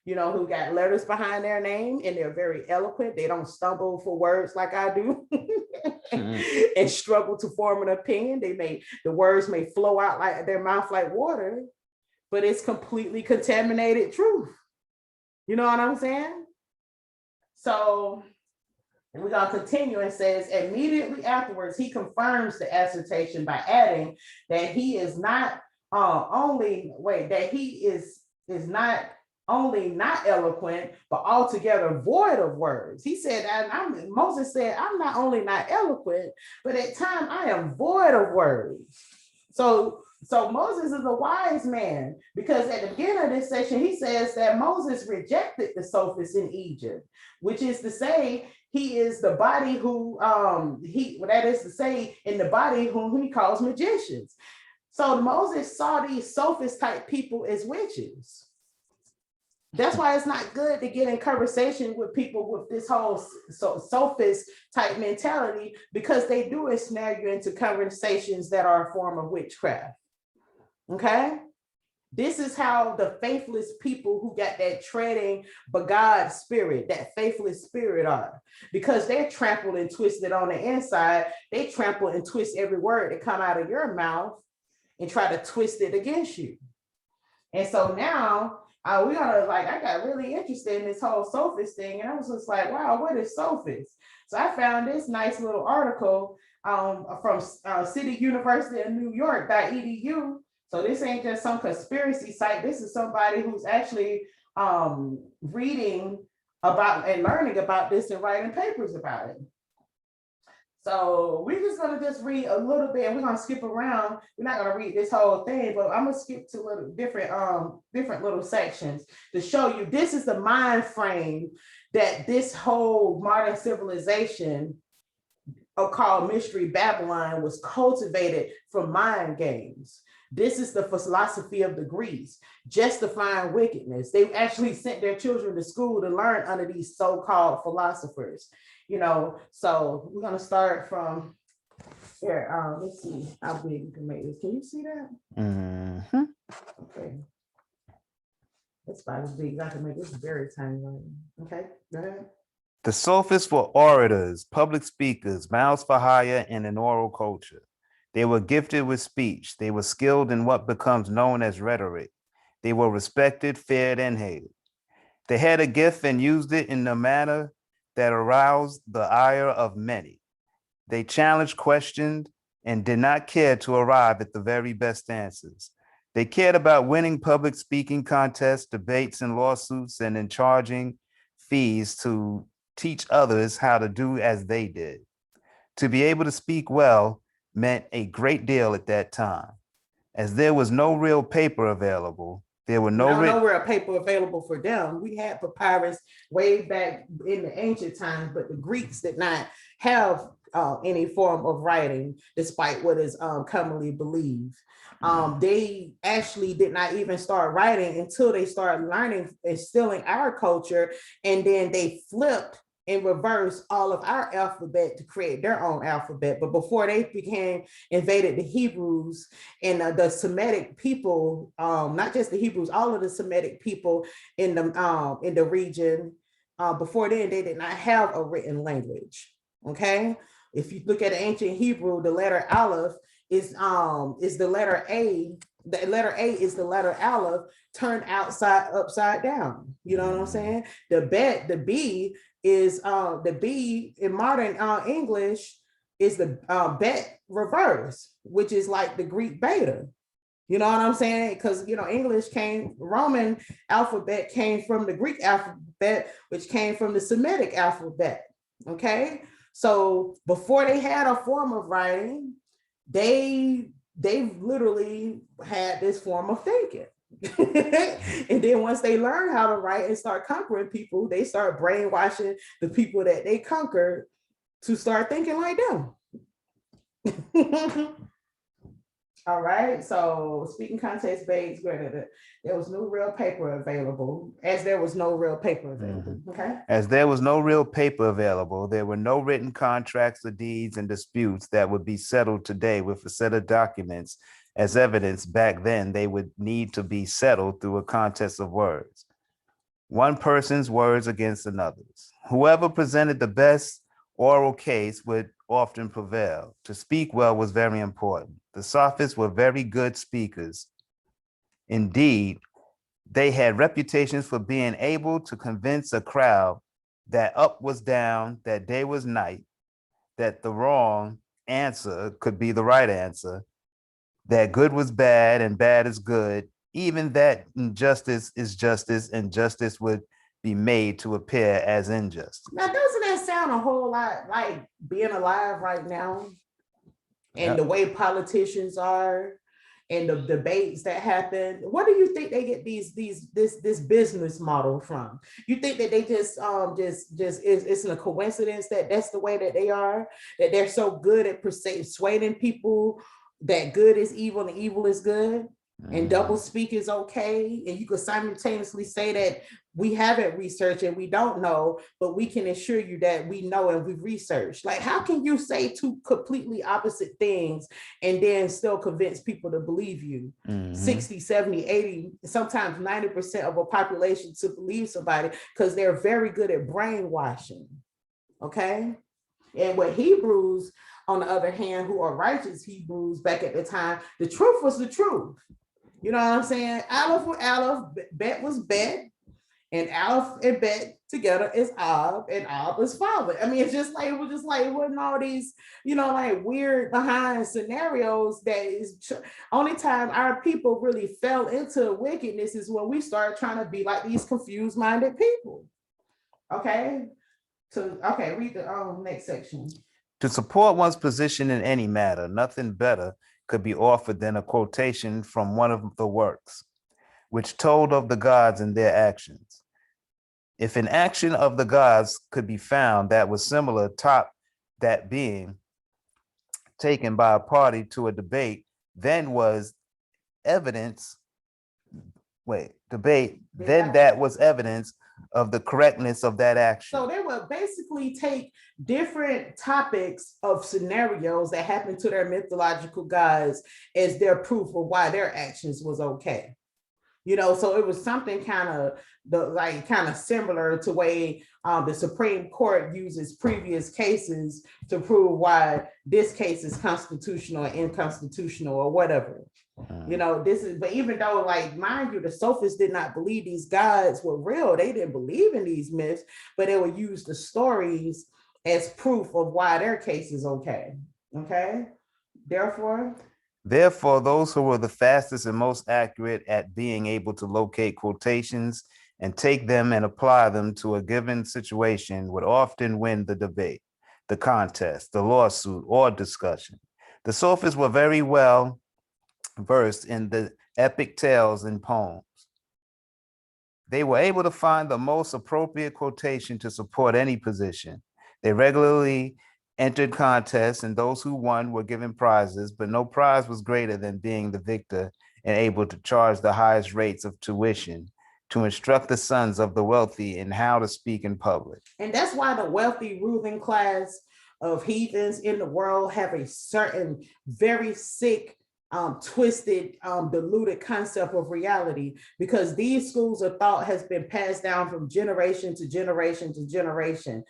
you know, who got letters behind their name and they're very eloquent. They don't stumble for words like I do and struggle to form an opinion. The words may flow out like their mouth like water, but it's completely contaminated truth. You know what I'm saying? So we're going to continue. And says immediately afterwards, he confirms the assertion by adding that he is not not eloquent, but altogether void of words. He said, Moses said, I'm not only not eloquent, but at times I am void of words. So Moses is a wise man, because at the beginning of this section, he says that Moses rejected the sophists in Egypt, which is to say, he is the body who, in the body whom he calls magicians. So Moses saw these sophist type people as witches. That's why it's not good to get in conversation with people with this whole sophist type mentality, because they do ensnare you into conversations that are a form of witchcraft. Okay? This is how the faithless people who got that treading Bagad spirit, that faithless spirit are. Because they're trampled and twisted on the inside, they trample and twist every word that come out of your mouth and try to twist it against you. And so now we're gonna I got really interested in this whole sophist thing, and I was just like, wow, what is sophist? So I found this nice little article from City University of New York.edu. So this ain't just some conspiracy site. This is somebody who's actually reading about and learning about this and writing papers about it. So we're just gonna just read a little bit, and we're gonna skip around. We're not gonna read this whole thing, but I'm gonna skip to little different little sections to show you this is the mind frame that this whole modern civilization called Mystery Babylon was cultivated from mind games. This is the philosophy of the Greeks, justifying wickedness. They actually sent their children to school to learn under these so-called philosophers. So we're gonna start from here. Let's see how big we can make this. Can you see that? Mm-hmm. Okay. It's about as big as I can make this. Very tiny. Okay, go ahead. The sophists were orators, public speakers, mouths for hire in an oral culture. They were gifted with speech. They were skilled in what becomes known as rhetoric. They were respected, feared, and hated. They had a gift and used it in a manner that aroused the ire of many. They challenged, questioned, and did not care to arrive at the very best answers. They cared about winning public speaking contests, debates, and lawsuits, and in charging fees to teach others how to do as they did. To be able to speak well meant a great deal at that time. As there was no real paper available, there were no real paper available for them. We had papyrus way back in the ancient times, but the Greeks did not have any form of writing, despite what is commonly believed. They actually did not even start writing until they started learning and stealing our culture, and then they flipped and reverse all of our alphabet to create their own alphabet. But before they invaded the Hebrews and the Semitic people, not just the Hebrews, all of the Semitic people in the region, before then, they did not have a written language. Okay, if you look at ancient Hebrew, the letter Aleph is the letter A. The letter A is the letter Aleph turned upside down. You know what I'm saying? The B is the B in modern English is the bet reverse, which is like the Greek beta. You know what I'm saying? Because Roman alphabet came from the Greek alphabet, which came from the Semitic alphabet. Okay, so before they had a form of writing, they literally had this form of thinking. And then once they learn how to write and start conquering people, they start brainwashing the people that they conquered to start thinking like them. All right, so speaking context based, there was no real paper available, as there was no real paper available. Okay. As there was no real paper available, there were no written contracts or deeds and disputes that would be settled today with a set of documents as evidence. Back then, they would need to be settled through a contest of words. One person's words against another's. Whoever presented the best oral case would often prevail. To speak well was very important. The sophists were very good speakers. Indeed, they had reputations for being able to convince a crowd that up was down, that day was night, that the wrong answer could be the right answer, that good was bad and bad is good, even that injustice is justice and justice would be made to appear as injustice. Now, doesn't that sound a whole lot like being alive right now? And the way politicians are and the debates that happen? What do you think they get this business model from? You think that they just it's a coincidence that that's the way that they are, that they're so good at persuading people that good is evil and evil is good? And double speak is okay. And you could simultaneously say that we haven't researched and we don't know, but we can assure you that we know and we've researched. Like, how can you say two completely opposite things and then still convince people to believe you? 60, 70, 80, sometimes 90% of a population to believe somebody because they're very good at brainwashing. Okay. And what Hebrews, on the other hand, who are righteous Hebrews back at the time, the truth was the truth. You know what I'm saying? Aleph was Aleph, Bet was Bet, and Aleph and Bet together is Ab, and Ab is father. I mean, it was just like, it wasn't all these, like weird behind scenarios. That is only time our people really fell into wickedness is when we started trying to be like these confused minded people. Okay. So, okay, read the next section. To support one's position in any matter, nothing better could be offered than a quotation from one of the works, which told of the gods and their actions. If an action of the gods could be found that was similar to that being taken by a party to a debate, then was evidence, then that was evidence of the correctness of that action. So they would basically take different topics of scenarios that happened to their mythological gods as their proof of why their actions was okay. So it was something kind of similar to way the Supreme Court uses previous cases to prove why this case is constitutional or unconstitutional or whatever. But even though, like, mind you, the sophists did not believe these gods were real. They didn't believe in these myths, but they would use the stories as proof of why their case is okay. Okay. Therefore, those who were the fastest and most accurate at being able to locate quotations and take them and apply them to a given situation would often win the debate, the contest, the lawsuit, or discussion. The sophists were very well versed in the epic tales and poems. They were able to find the most appropriate quotation to support any position. They regularly entered contests, and those who won were given prizes, but no prize was greater than being the victor and able to charge the highest rates of tuition to instruct the sons of the wealthy in how to speak in public. And that's why the wealthy ruling class of heathens in the world have a certain very sick, twisted, diluted concept of reality, because these schools of thought has been passed down from generation to generation to generation.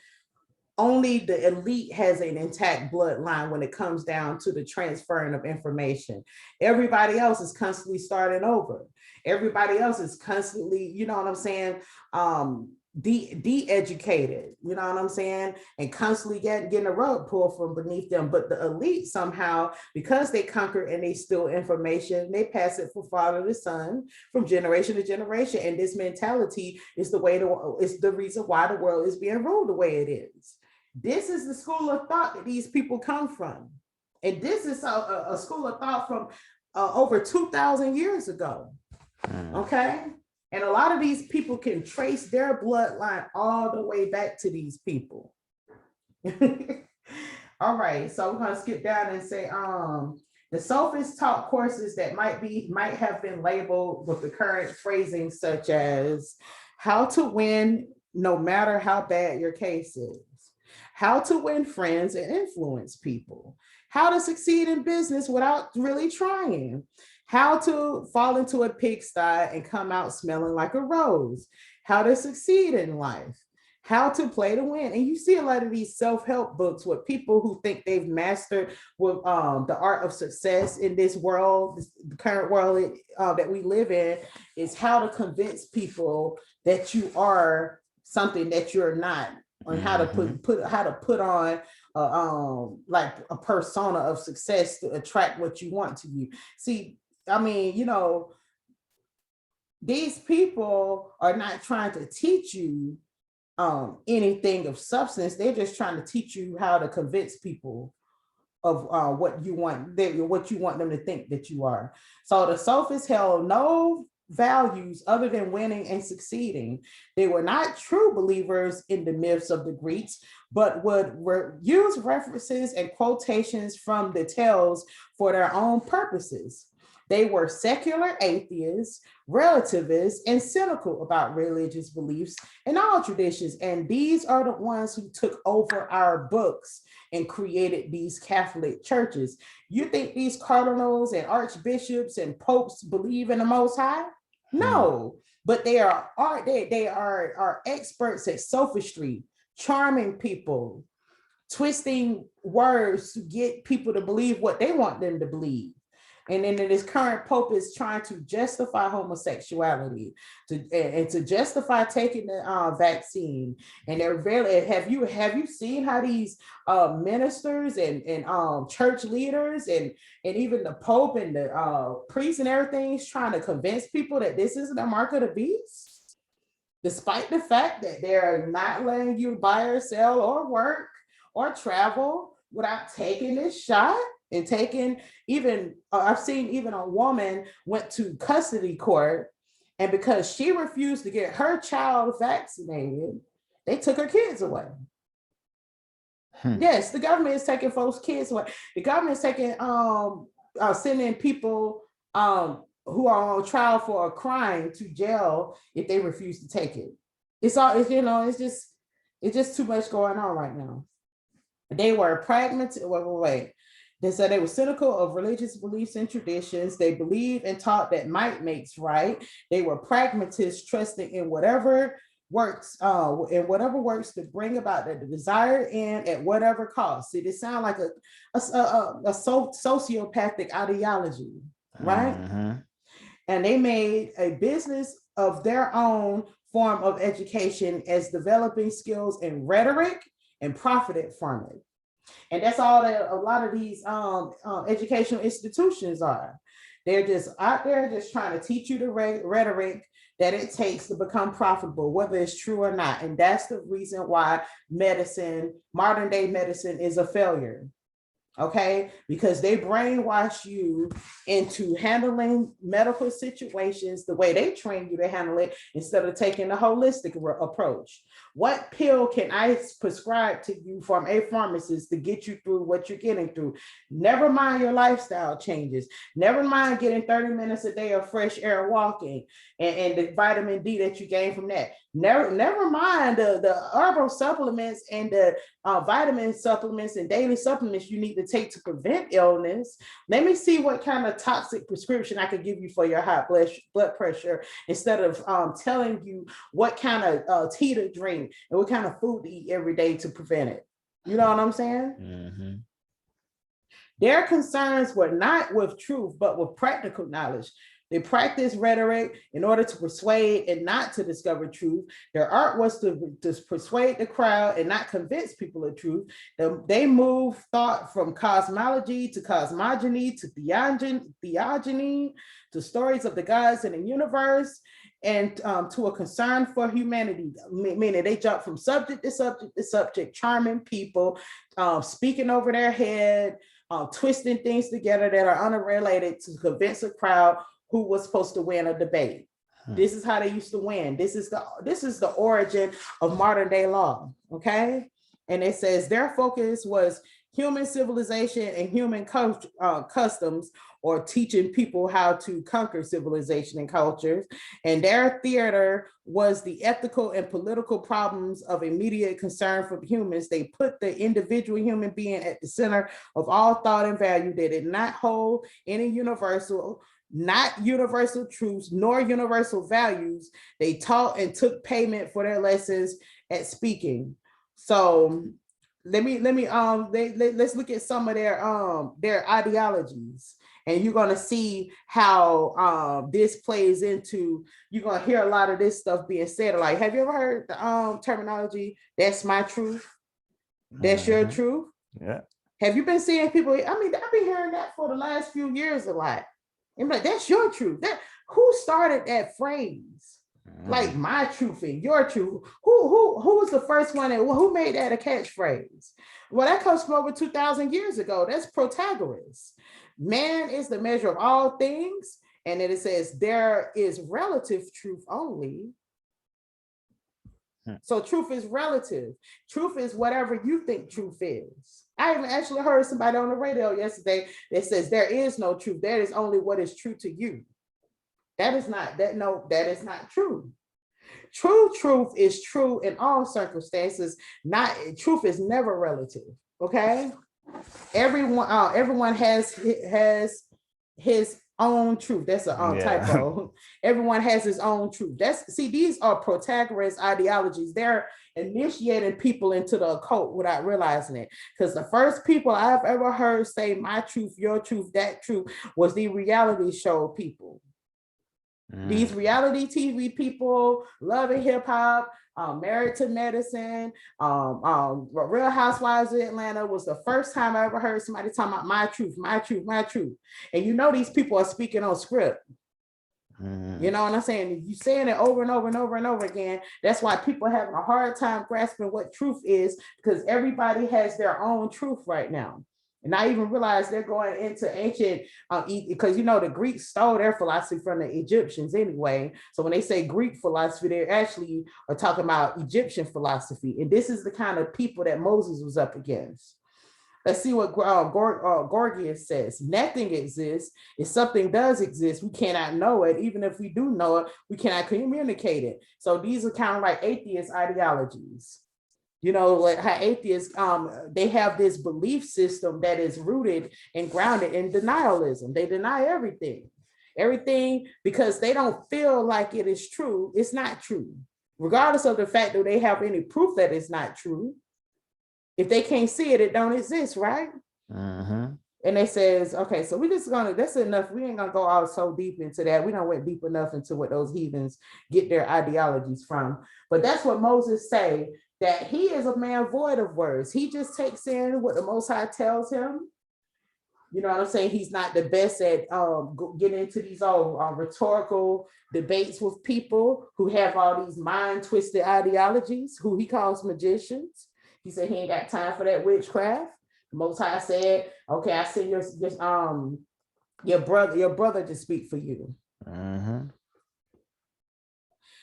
Only the elite has an intact bloodline when it comes down to the transferring of information. Everybody else is constantly starting over. Everybody else is constantly, you know what I'm saying, de-educated, you know what I'm saying, and constantly getting a rug pulled from beneath them. But the elite somehow, because they conquer and they steal information, they pass it from father to son, from generation to generation. And this mentality is the reason why the world is being ruled the way it is. This is the school of thought that these people come from. And this is a school of thought from over 2,000 years ago. Okay. And a lot of these people can trace their bloodline all the way back to these people. All right. So we're going to skip down and say, the sophists taught courses that might have been labeled with the current phrasing, such as how to win no matter how bad your case is, how to win friends and influence people, how to succeed in business without really trying, how to fall into a pigsty and come out smelling like a rose, how to succeed in life, how to play to win. And you see a lot of these self-help books with people who think they've mastered with the art of success in this world, the current world that we live in, is how to convince people that you are something that you're not, on how to put on like a persona of success to attract what you want to you. See, I mean, these people are not trying to teach you anything of substance. They're just trying to teach you how to convince people of what you want them to think that you are. So the sophists held no values other than winning and succeeding. They were not true believers in the myths of the Greeks, but would use references and quotations from the tales for their own purposes. They were secular atheists, relativists, and cynical about religious beliefs and all traditions. And these are the ones who took over our books and created these Catholic churches. You think these cardinals and archbishops and popes believe in the Most High? No, but they are experts at sophistry, charming people, twisting words to get people to believe what they want them to believe. And then this current pope is trying to justify homosexuality and to justify taking the vaccine. And they're very, have you seen how these ministers and church leaders and even the pope and the priests and everything is trying to convince people that this isn't a mark of the beast, despite the fact that they're not letting you buy or sell or work or travel without taking this shot and taking even, I've seen even a woman went to custody court, and because she refused to get her child vaccinated, they took her kids away. Yes, the government is taking folks' kids away. The government is taking, sending people who are on trial for a crime to jail if they refuse to take it. It's just too much going on right now. They were pragmatic. They said they were cynical of religious beliefs and traditions. They believed and taught that might makes right. They were pragmatists, trusting in whatever works, to bring about the desired end at whatever cost. See, this sounds like a sociopathic ideology, right? And they made a business of their own form of education as developing skills in rhetoric and profited from it. And that's all that a lot of these educational institutions are. They're just out there just trying to teach you the rhetoric that it takes to become profitable, whether it's true or not. And that's the reason why modern day medicine is a failure. Okay, because they brainwash you into handling medical situations the way they train you to handle it instead of taking the holistic approach. What pill can I prescribe to you from a pharmacist to get you through what you're getting through? Never mind your lifestyle changes. Never mind getting 30 minutes a day of fresh air walking and the vitamin D that you gain from that. Never mind the herbal supplements and the vitamin supplements and daily supplements you need to take to prevent illness. Let me see what kind of toxic prescription I could give you for your high blood pressure instead of telling you what kind of tea to drink and what kind of food to eat every day to prevent it. You know what I'm saying? Their concerns were not with truth, but with practical knowledge. They practiced rhetoric in order to persuade and not to discover truth. Their art was to persuade the crowd and not convince people of truth. They moved thought from cosmology to cosmogony to theogony to stories of the gods and the universe and to a concern for humanity, meaning they jump from subject to subject to subject, charming people, speaking over their head, twisting things together that are unrelated to convince a crowd who was supposed to win a debate. This is how they used to win. This is the origin of modern day law, okay? And it says their focus was human civilization and human customs, or teaching people how to conquer civilization and cultures. And their theater was the ethical and political problems of immediate concern for humans. They put the individual human being at the center of all thought and value. They did not hold any universal truths nor universal values. They taught and took payment for their lessons at speaking. So let's look at some of their ideologies, and you're going to see how this plays into, you're going to hear a lot of this stuff being said. Like, have you ever heard the terminology, that's my truth, that's your truth? Yeah. Have you been seeing people? I mean, I've been hearing that for the last few years a lot. And like, that's your truth. Who started that phrase? Like, my truth and your truth. Who was the first one? Who made that a catchphrase? Well, that comes from over 2,000 years ago. That's Protagoras. Man is the measure of all things. And then it says there is relative truth only. So truth is relative. Truth is whatever you think truth is. I even actually heard somebody on the radio yesterday that says there is no truth. There is only what is true to you. That is not true. True truth is true in all circumstances. Not truth is never relative. Okay. Everyone has his own truth. That's a typo. Everyone has his own truth. These are Protagoras ideologies. They're initiating people into the occult without realizing it. Because the first people I've ever heard say my truth, your truth, that truth was the reality show people. These reality TV people, Love and Hip Hop, Married to Medicine, Real Housewives of Atlanta was the first time I ever heard somebody talking about my truth, my truth, my truth. And you know these people are speaking on script. You know what I'm saying? You saying it over and over and over and over again. That's why people are having a hard time grasping what truth is, because everybody has their own truth right now. And I even realize they're going into ancient, because the Greeks stole their philosophy from the Egyptians anyway. So when they say Greek philosophy, they actually are talking about Egyptian philosophy. And this is the kind of people that Moses was up against. Let's see what Gorgias says. Nothing exists. If something does exist, we cannot know it. Even if we do know it, we cannot communicate it. So these are kind of like atheist ideologies. Like how atheists, they have this belief system that is rooted and grounded in denialism. They deny everything because they don't feel like it is true. It's not true, regardless of the fact that they have any proof that it's not true. If they can't see it, it don't exist, right? And they says, okay, so that's enough. We ain't gonna go all so deep into that. We don't went deep enough into what those heathens get their ideologies from. But that's what Moses say, that he is a man void of words. He just takes in what the Most High tells him. You know what I'm saying? He's not the best at getting into these rhetorical debates with people who have all these mind-twisted ideologies, who he calls magicians. He said he ain't got time for that witchcraft. The Most High said, okay, I send your brother to speak for you.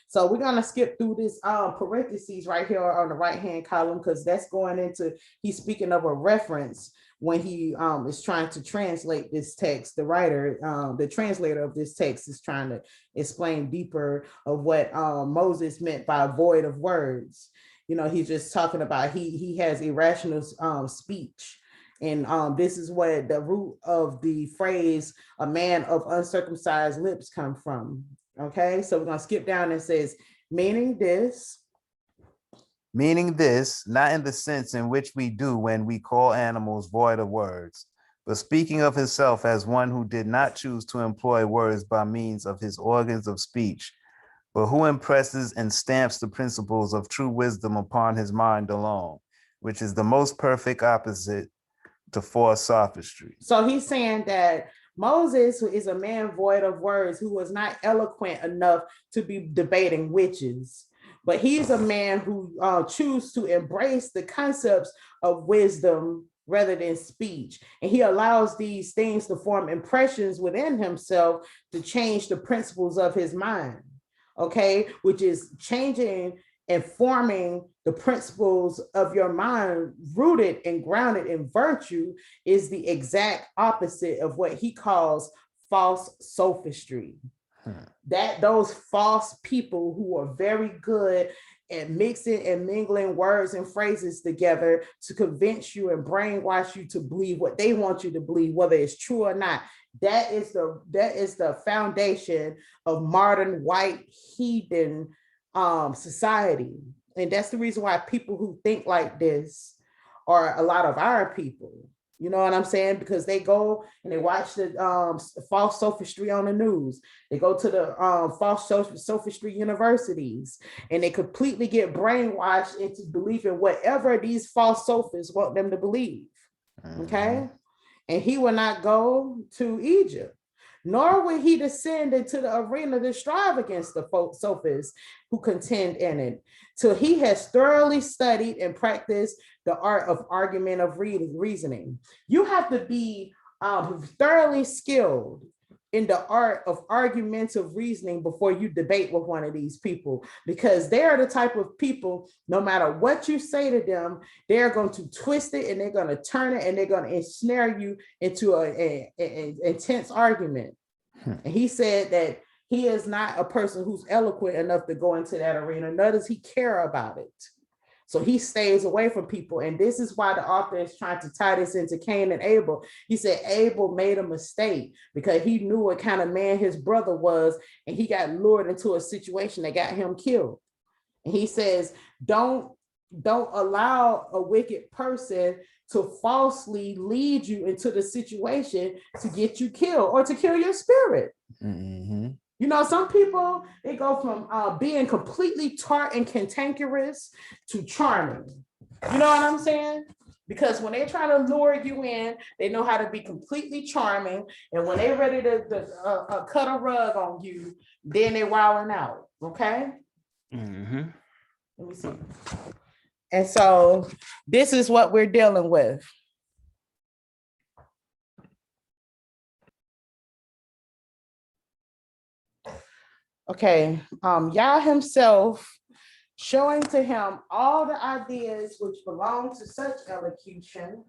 So we're going to skip through this parentheses right here on the right-hand column, because that's going into, he's speaking of a reference when he is trying to translate this text. The writer, the translator of this text is trying to explain deeper of what Moses meant by void of words. He's just talking about he has irrational speech. And this is what the root of the phrase, a man of uncircumcised lips, come from. Okay, so we're going to skip down and says, meaning this, not in the sense in which we do when we call animals void of words, but speaking of himself as one who did not choose to employ words by means of his organs of speech, but who impresses and stamps the principles of true wisdom upon his mind alone, which is the most perfect opposite to false sophistry. So he's saying that Moses is a man void of words, who was not eloquent enough to be debating witches, but he's a man who chooses to embrace the concepts of wisdom rather than speech. And he allows these things to form impressions within himself to change the principles of his mind. Okay, which is changing and forming the principles of your mind, rooted and grounded in virtue, is the exact opposite of what he calls false sophistry. That those false people who are very good at mixing and mingling words and phrases together to convince you and brainwash you to believe what they want you to believe, whether it's true or not. That is the foundation of modern white heathen society. And that's the reason why people who think like this are a lot of our people. You know what I'm saying? Because they go and they watch the false sophistry on the news. They go to the false sophistry universities, and they completely get brainwashed into believing whatever these false sophists want them to believe. Okay? And he will not go to Egypt, nor will he descend into the arena to strive against the sophists who contend in it, till he has thoroughly studied and practiced the art of argument of reasoning. You have to be thoroughly skilled in the art of argumentative reasoning before you debate with one of these people, because they're the type of people, no matter what you say to them, they're going to twist it and they're going to turn it and they're going to ensnare you into an intense argument. And he said that he is not a person who's eloquent enough to go into that arena, nor does he care about it. So he stays away from people. And this is why the author is trying to tie this into Cain and Abel. He said Abel made a mistake because he knew what kind of man his brother was, and he got lured into a situation that got him killed. And he says, don't allow a wicked person to falsely lead you into the situation to get you killed or to kill your spirit. Mm-hmm. You know, some people, they go from being completely tart and cantankerous to charming. You know what I'm saying? Because when they try to lure you in, they know how to be completely charming. And when they're ready to cut a rug on you, then they're wilding out. Okay? Mm-hmm. Let me see. And so this is what we're dealing with. Okay, Yah himself showing to him all the ideas which belong to such elocution,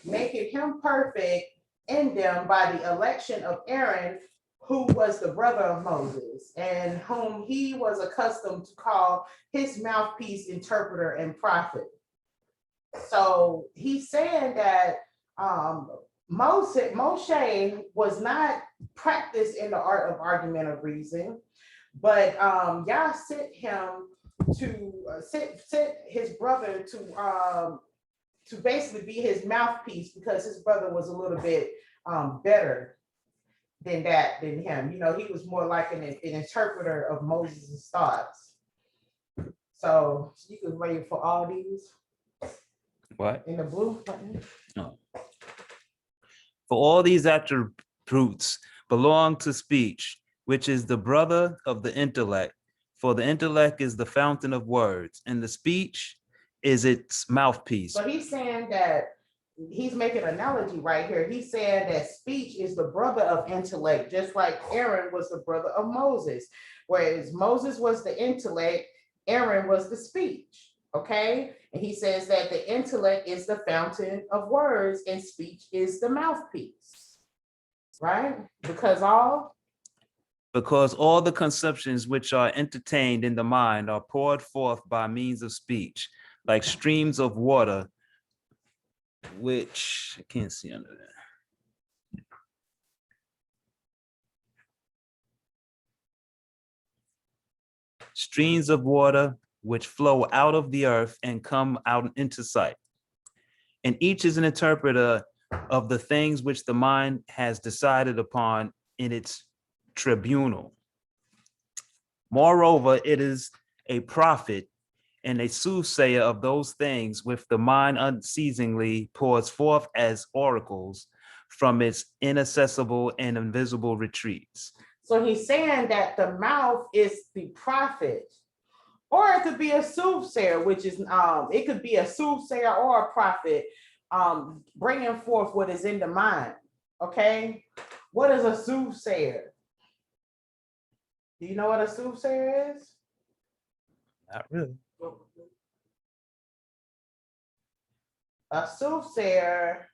making him perfect in them by the election of Aaron, who was the brother of Moses, and whom he was accustomed to call his mouthpiece, interpreter, and prophet. So he's saying that Moshe was not practiced in the art of argumentative reasoning, but Yah sent him to sent his brother to basically be his mouthpiece, because his brother was a little bit better than him. You know, he was more like an interpreter of Moses' thoughts. So you can wait for all these. What? In the blue. Oh. For all these attributes belong to speech, which is the brother of the intellect. For the intellect is the fountain of words, and the speech is its mouthpiece. So he's saying that he's making an analogy right here. He's saying that speech is the brother of intellect, just like Aaron was the brother of Moses. Whereas Moses was the intellect, Aaron was the speech. Okay. And he says that the intellect is the fountain of words and speech is the mouthpiece. Right? Because all the conceptions which are entertained in the mind are poured forth by means of speech, like streams of water, which I can't see under there. Streams of water which flow out of the earth and come out into sight. And each is an interpreter of the things which the mind has decided upon in its tribunal. Moreover, it is a prophet and a soothsayer of those things which the mind unceasingly pours forth as oracles from its inaccessible and invisible retreats. So he's saying that the mouth is the prophet, or it could be a soothsayer, which is it could be a soothsayer or a prophet, bringing forth what is in the mind. Okay, what is a soothsayer? Do you know what a soothsayer is? Not really. A soothsayer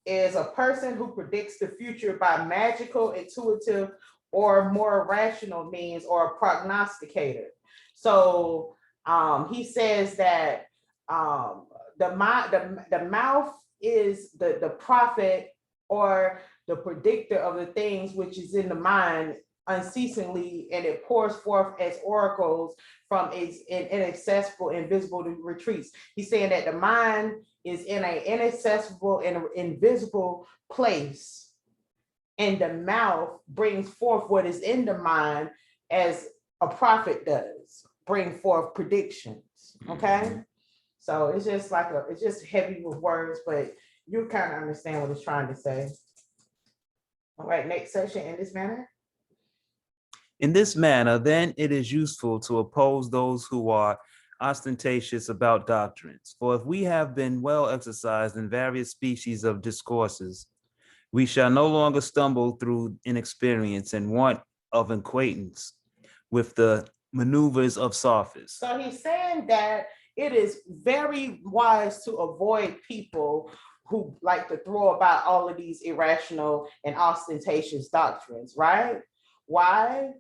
is a person who predicts the future by magical, intuitive, or more rational means, or a prognosticator. So he says that the mouth is the prophet or the predictor of the things which is in the mind unceasingly, and it pours forth as oracles from its inaccessible, invisible retreats. He's saying that the mind is in an inaccessible and invisible place, and the mouth brings forth what is in the mind as a prophet does, bring forth predictions. Okay. Mm-hmm. So it's just like it's just heavy with words, but you kind of understand what it's trying to say. All right, next section. In this manner. In this manner, then it is useful to oppose those who are ostentatious about doctrines. For if we have been well exercised in various species of discourses, We shall no longer stumble through inexperience and want of acquaintance with the maneuvers of sophists. So he's saying that it is very wise to avoid people who like to throw about all of these irrational and ostentatious doctrines, right? Why?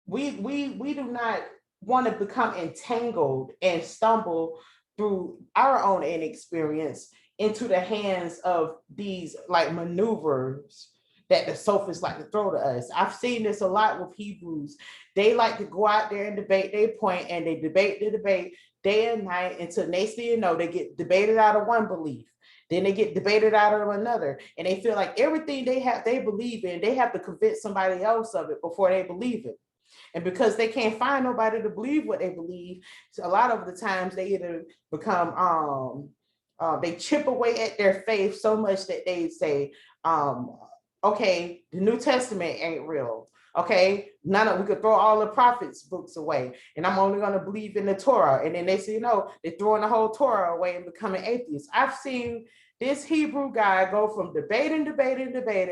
We do not want to become entangled and stumble through our own inexperience into the hands of these like maneuvers that the sophists like to throw to us. I've seen this a lot with Hebrews. They like to go out there and debate their point, and they debate the debate day and night until next thing you know, they get debated out of one belief. Then they get debated out of another, and they feel like everything they believe in, they have to convince somebody else of it before they believe it. And because they can't find nobody to believe what they believe, so a lot of the times they either become they chip away at their faith so much that they say, okay, the New Testament ain't real. Okay, we could throw all the prophets' books away, and I'm only going to believe in the Torah. And then they say, they're throwing the whole Torah away and becoming atheists. I've seen this Hebrew guy go from debating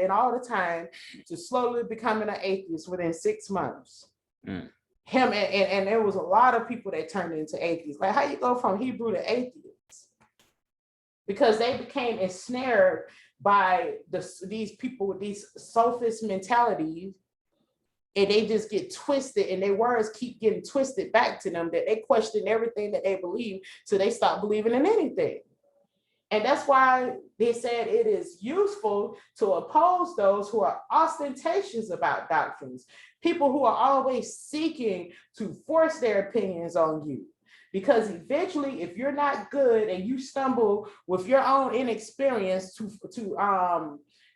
all the time to slowly becoming an atheist within 6 months. Mm. Him and there was a lot of people that turned into atheists. Like, how you go from Hebrew to atheist? Because they became ensnared by these people with these sophist mentalities, and they just get twisted, and their words keep getting twisted back to them, that they question everything that they believe, so they stop believing in anything. And that's why they said it is useful to oppose those who are ostentatious about doctrines, people who are always seeking to force their opinions on you. Because eventually, if you're not good and you stumble with your own inexperience to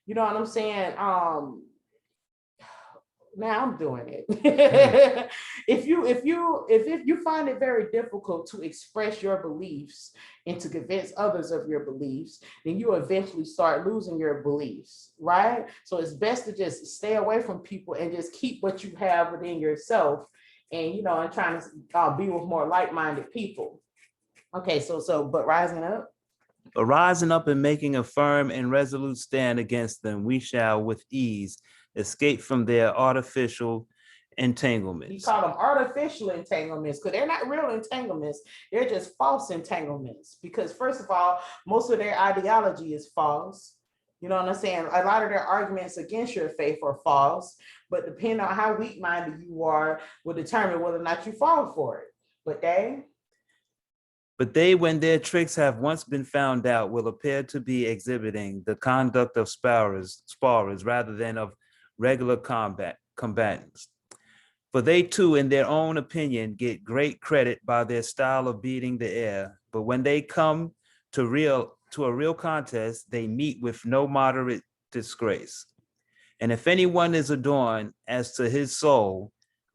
you know what I'm saying? Now I'm doing it. If you find it very difficult to express your beliefs and to convince others of your beliefs, then you eventually start losing your beliefs, right? So it's best to just stay away from people and just keep what you have within yourself, and and trying to be with more like-minded people. Okay, but rising up. But rising up and making a firm and resolute stand against them, we shall with ease escape from their artificial entanglements. He called them artificial entanglements because they're not real entanglements. They're just false entanglements. Because first of all, most of their ideology is false. You know what I'm saying? A lot of their arguments against your faith are false, but depending on how weak-minded you are will determine whether or not you fall for it. But they, when their tricks have once been found out, will appear to be exhibiting the conduct of sparers rather than of regular combatants. For they too, in their own opinion, get great credit by their style of beating the air. But when they come to a real contest, they meet with no moderate disgrace. And if anyone is adorned as to his soul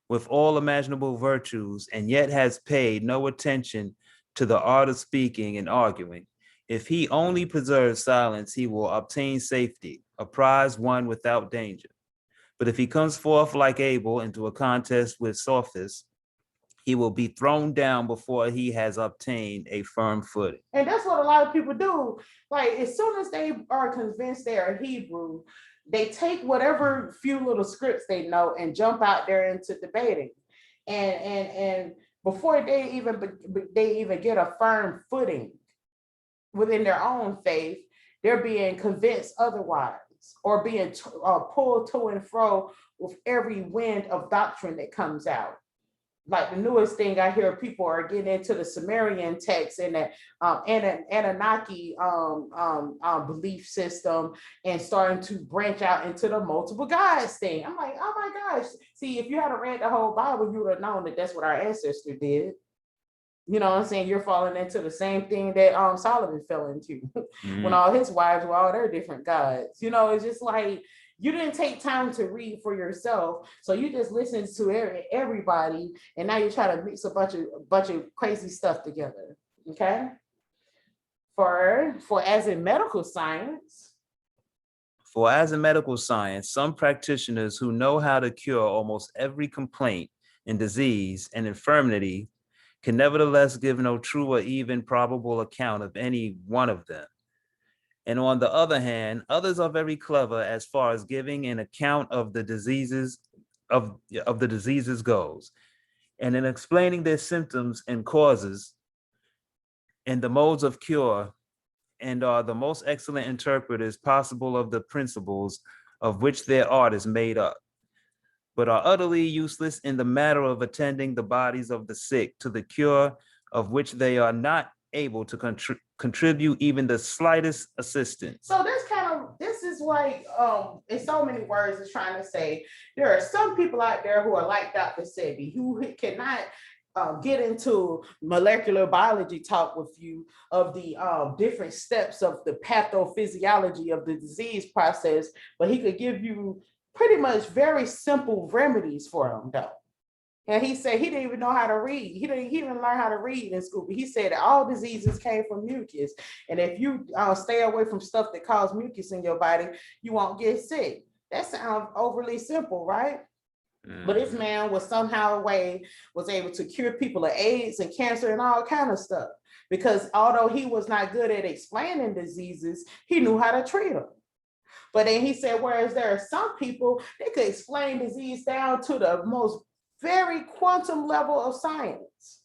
with all imaginable virtues, and yet has paid no attention to the art of speaking and arguing, if he only preserves silence, he will obtain safety, a prize won without danger. But if he comes forth like Abel into a contest with sophists, he will be thrown down before he has obtained a firm footing. And that's what a lot of people do. Like, as soon as they are convinced they are Hebrew, they take whatever few little scripts they know and jump out there into debating. And before they even get a firm footing within their own faith, they're being convinced otherwise, or being pulled to and fro with every wind of doctrine that comes out. Like the newest thing I hear, people are getting into the Sumerian text and the Anunnaki belief system, and starting to branch out into the multiple gods thing. I'm like, oh my gosh. See, if you hadn't read the whole Bible, you would have known that that's what our ancestors did. You know what I'm saying? You're falling into the same thing that Solomon fell into when all his wives were all their different gods. It's just like, you didn't take time to read for yourself, so you just listened to everybody, and now you're trying to mix a bunch of crazy stuff together. Okay. For as in medical science. For as in medical science, some practitioners who know how to cure almost every complaint and disease and infirmity can nevertheless give no true or even probable account of any one of them. And on the other hand, others are very clever as far as giving an account of the diseases of the diseases goes, and in explaining their symptoms and causes and the modes of cure, and are the most excellent interpreters possible of the principles of which their art is made up, but are utterly useless in the matter of attending the bodies of the sick to the cure of which they are not able to contribute even the slightest assistance. So this is why in so many words it's trying to say there are some people out there who are like Dr. Sebi, who cannot get into molecular biology talk with you of the different steps of the pathophysiology of the disease process, but he could give you pretty much very simple remedies for them though. And he said he didn't even know how to read. He didn't learn how to read in school. But he said that all diseases came from mucus. And if you stay away from stuff that causes mucus in your body, you won't get sick. That sounds overly simple, right? But this man was somehow was able to cure people of AIDS and cancer and all kind of stuff. Because although he was not good at explaining diseases, he knew how to treat them. But then he said, whereas there are some people, they could explain disease down to the most very quantum level of science.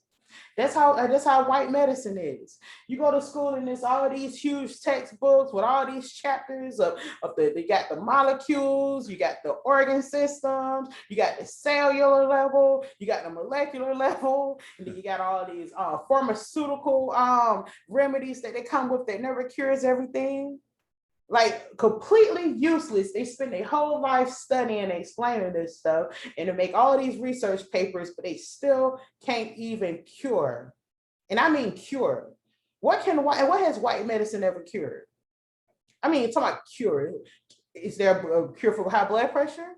That's how white medicine is. You go to school and there's all these huge textbooks with all these chapters of you got the molecules, you got the organ systems, you got the cellular level, you got the molecular level, and then you got all these pharmaceutical remedies that they come with that never cures everything. Like completely useless. They spend their whole life studying and explaining this stuff and to make all of these research papers, but they still can't even cure. And I mean cure. What has white medicine ever cured? I mean, it's talking about cure. Is there a cure for high blood pressure,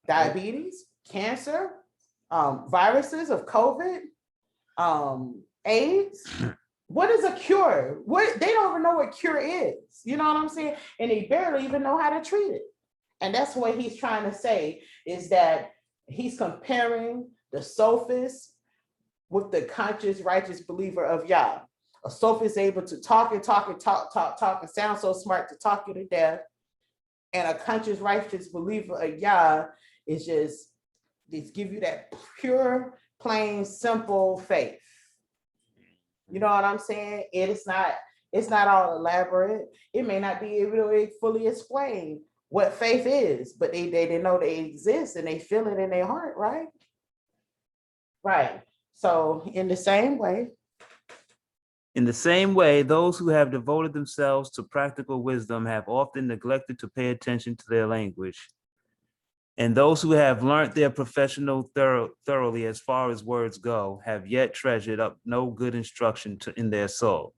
diabetes, cancer, viruses of COVID, AIDS? What is a cure? They don't even know what cure is. You know what I'm saying? And they barely even know how to treat it. And that's what he's trying to say, is that he's comparing the sophist with the conscious, righteous believer of Yah. A sophist is able to talk and sound so smart to talk you to death. And a conscious, righteous believer of Yah is just give you that pure, plain, simple faith. You know what I'm saying? It's not all elaborate. It may not be able to fully explain what faith is, but they know they exist and they feel it in their heart, right? Right. So in the same way, those who have devoted themselves to practical wisdom have often neglected to pay attention to their language. And those who have learned their professional thoroughly as far as words go have yet treasured up no good instruction in their soul.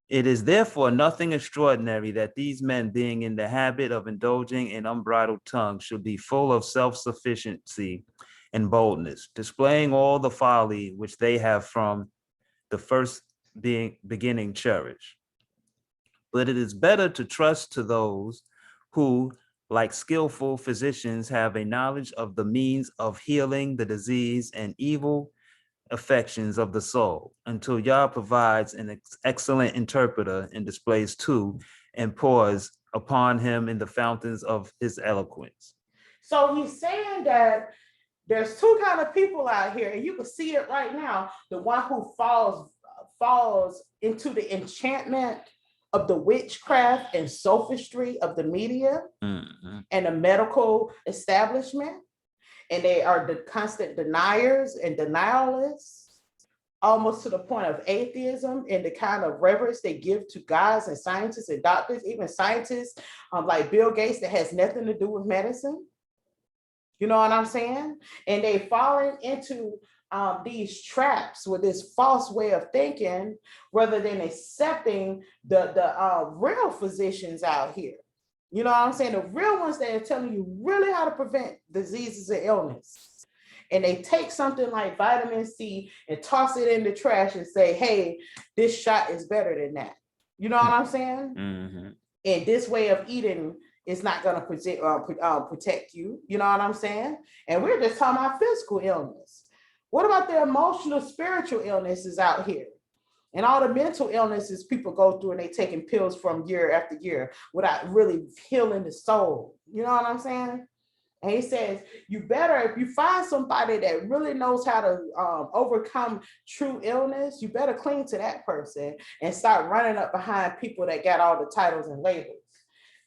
It is therefore nothing extraordinary that these men, being in the habit of indulging in unbridled tongue, should be full of self-sufficiency and boldness, displaying all the folly which they have from the first beginning cherished. But it is better to trust to those who, like skillful physicians, have a knowledge of the means of healing the disease and evil affections of the soul, until Yah provides an excellent interpreter and displays to and pours upon him in the fountains of his eloquence. So he's saying that there's two kind of people out here, and you can see it right now. The one who falls into the enchantment of the witchcraft and sophistry of the media and the medical establishment. And they are the constant deniers and denialists, almost to the point of atheism and the kind of reverence they give to gods and scientists and doctors, even scientists like Bill Gates, that has nothing to do with medicine. You know what I'm saying? And they falling into these traps with this false way of thinking, rather than accepting the real physicians out here. You know what I'm saying? The real ones that are telling you really how to prevent diseases and illness. And they take something like vitamin C and toss it in the trash and say, hey, this shot is better than that. You know what I'm saying? Mm-hmm. And this way of eating is not going to protect you. You know what I'm saying? And we're just talking about physical illness. What about the emotional, spiritual illnesses out here? And all the mental illnesses people go through and they taking pills from year after year without really healing the soul. You know what I'm saying? And he says, you better, if you find somebody that really knows how to overcome true illness, you better cling to that person and start running up behind people that got all the titles and labels.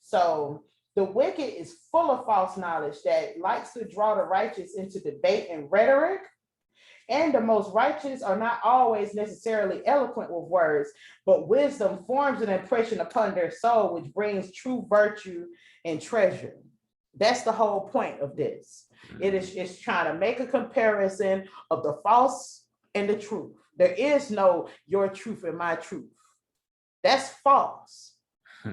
So the wicked is full of false knowledge that likes to draw the righteous into debate and rhetoric. And the most righteous are not always necessarily eloquent with words, but wisdom forms an impression upon their soul, which brings true virtue and treasure. That's the whole point of this. It's trying to make a comparison of the false and the truth. There is no your truth and my truth. That's false.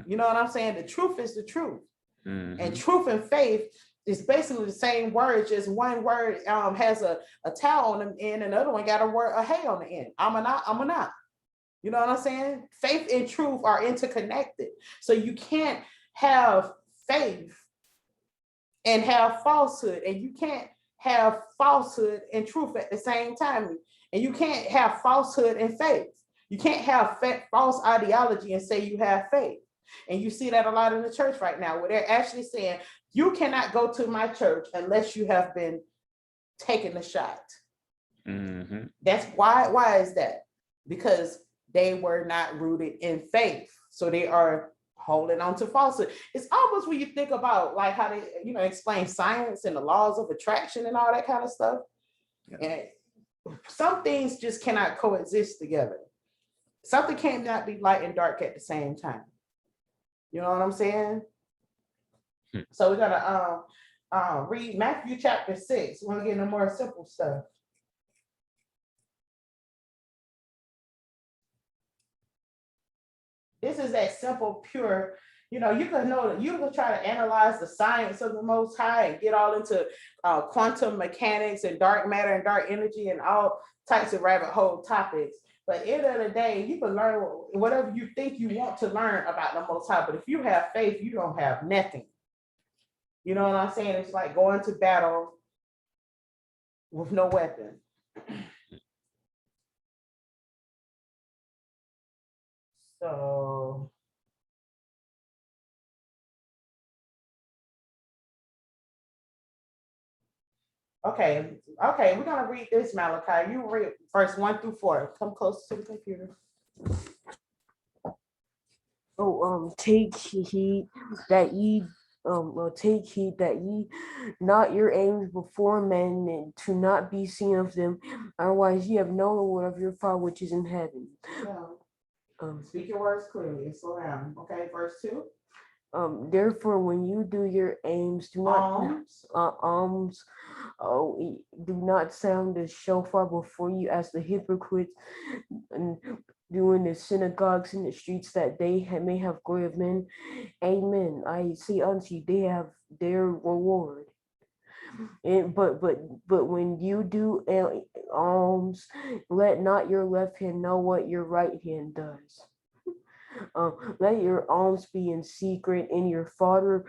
You know what I'm saying? The truth is the truth. And truth and faith is basically the same word, just one word has a towel on the end, and the other one got a hay on the end. Amunah. You know what I'm saying? Faith and truth are interconnected. So you can't have faith and have falsehood, and you can't have falsehood and truth at the same time. And you can't have falsehood and faith. You can't have false ideology and say you have faith. And you see that a lot in the church right now, where they're actually saying, you cannot go to my church unless you have been taking the shot. That's why. Why is that? Because they were not rooted in faith. So they are holding on to falsehood. It's almost when you think about like how they, explain science and the laws of attraction and all that kind of stuff. Yeah. And some things just cannot coexist together. Something cannot be light and dark at the same time. You know what I'm saying? So we're gonna read Matthew chapter 6. We're gonna get into more simple stuff. This is that simple, pure. You can know that you can try to analyze the science of the Most High and get all into quantum mechanics and dark matter and dark energy and all types of rabbit hole topics. But at the end of the day, you can learn whatever you think you want to learn about the Most High. But if you have faith, you don't have nothing. You know what I'm saying? It's like going to battle with no weapon. So, okay, we're gonna read this, Malachi. You read verse 1 through 4. Come close to the computer. Take heed that ye not your aims before men, and to not be seen of them, otherwise ye have no reward of your Father which is in heaven. Speak your words clearly and slow down. Okay, verse 2. Therefore, when you do your aims, do not do not sound the shofar before you as the hypocrites do in the synagogues in the streets, that they may have glory of men. Amen. I say unto you, they have their reward. But when you do alms, let not your left hand know what your right hand does. Let your alms be in secret, and your Father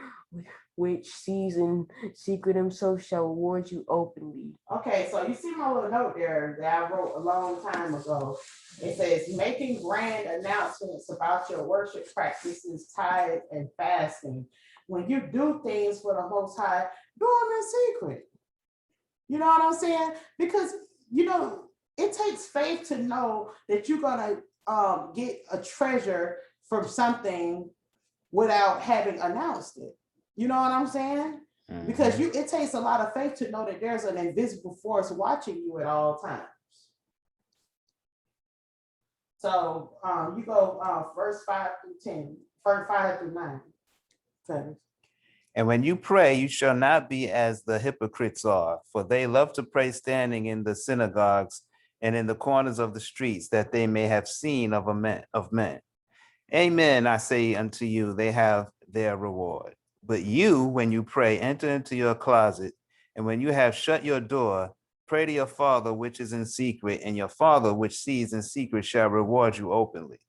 which sees in secret himself shall reward you openly. Okay, so you see my little note there that I wrote a long time ago. It says, making grand announcements about your worship practices, tithe, and fasting. When you do things for the Most High, do them in secret. You know what I'm saying? Because, it takes faith to know that you're going to get a treasure from something without having announced it. You know what I'm saying? Because it takes a lot of faith to know that there's an invisible force watching you at all times. So you go verse 5 through 10, verse 5 through 9. Okay. And when you pray, you shall not be as the hypocrites are, for they love to pray standing in the synagogues and in the corners of the streets, that they may have seen of men. Amen, I say unto you, they have their reward. But you, when you pray, enter into your closet, and when you have shut your door, pray to your Father which is in secret, and your Father which sees in secret shall reward you openly.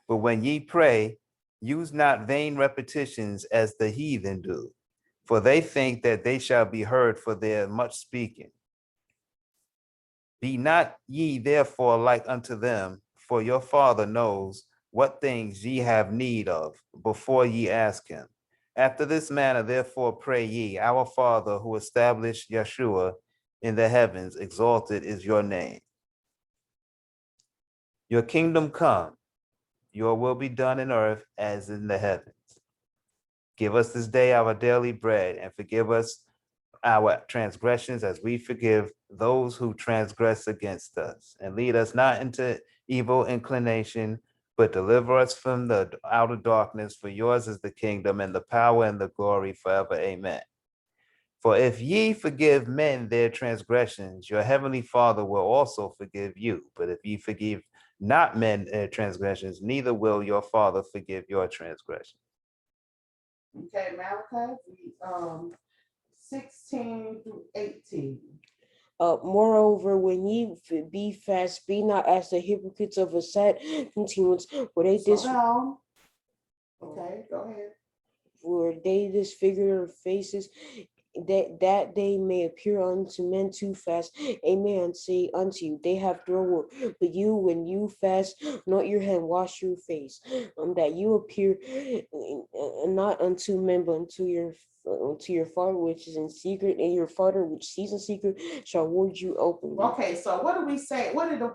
But when ye pray, use not vain repetitions as the heathen do, for they think that they shall be heard for their much speaking. Be not ye therefore like unto them, for your Father knows what things ye have need of before ye ask him. After this manner, therefore, pray ye, Our Father who established Yeshua in the heavens, exalted is your name. Your kingdom come, your will be done in earth as in the heavens. Give us this day our daily bread, and forgive us our transgressions as we forgive those who transgress against us. And lead us not into evil inclination, but deliver us from the outer darkness. For yours is the kingdom and the power and the glory forever. Amen. For if ye forgive men their transgressions, your heavenly Father will also forgive you. But if ye forgive not men their transgressions, neither will your Father forgive your transgressions. Okay, Malachi 16 through 18. Moreover, when ye be fast, be not as the hypocrites of a sad continuance, where they Slow down. Okay, go ahead. where they disfigure their faces, that they may appear unto men too fast. Amen. Say unto you, they have thrown. But you, when you fast, anoint your hand, wash your face, that you appear not unto men, but unto your Father which is in secret, and your Father which sees in secret shall reward you openly. Okay, so what do we say? What did the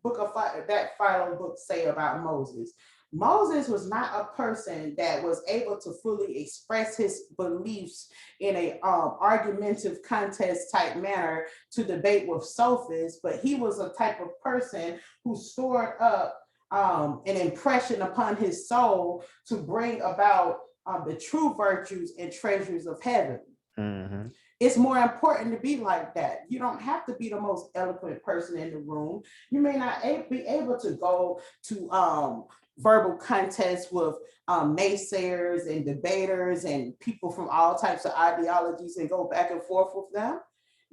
book of that final book say about Moses? Moses was not a person that was able to fully express his beliefs in a argumentative contest type manner to debate with sophists, but he was a type of person who stored up an impression upon his soul to bring about the true virtues and treasures of heaven. Mm-hmm. It's more important to be like that. You don't have to be the most eloquent person in the room. You may not be able to go to verbal contests with naysayers and debaters and people from all types of ideologies and go back and forth with them.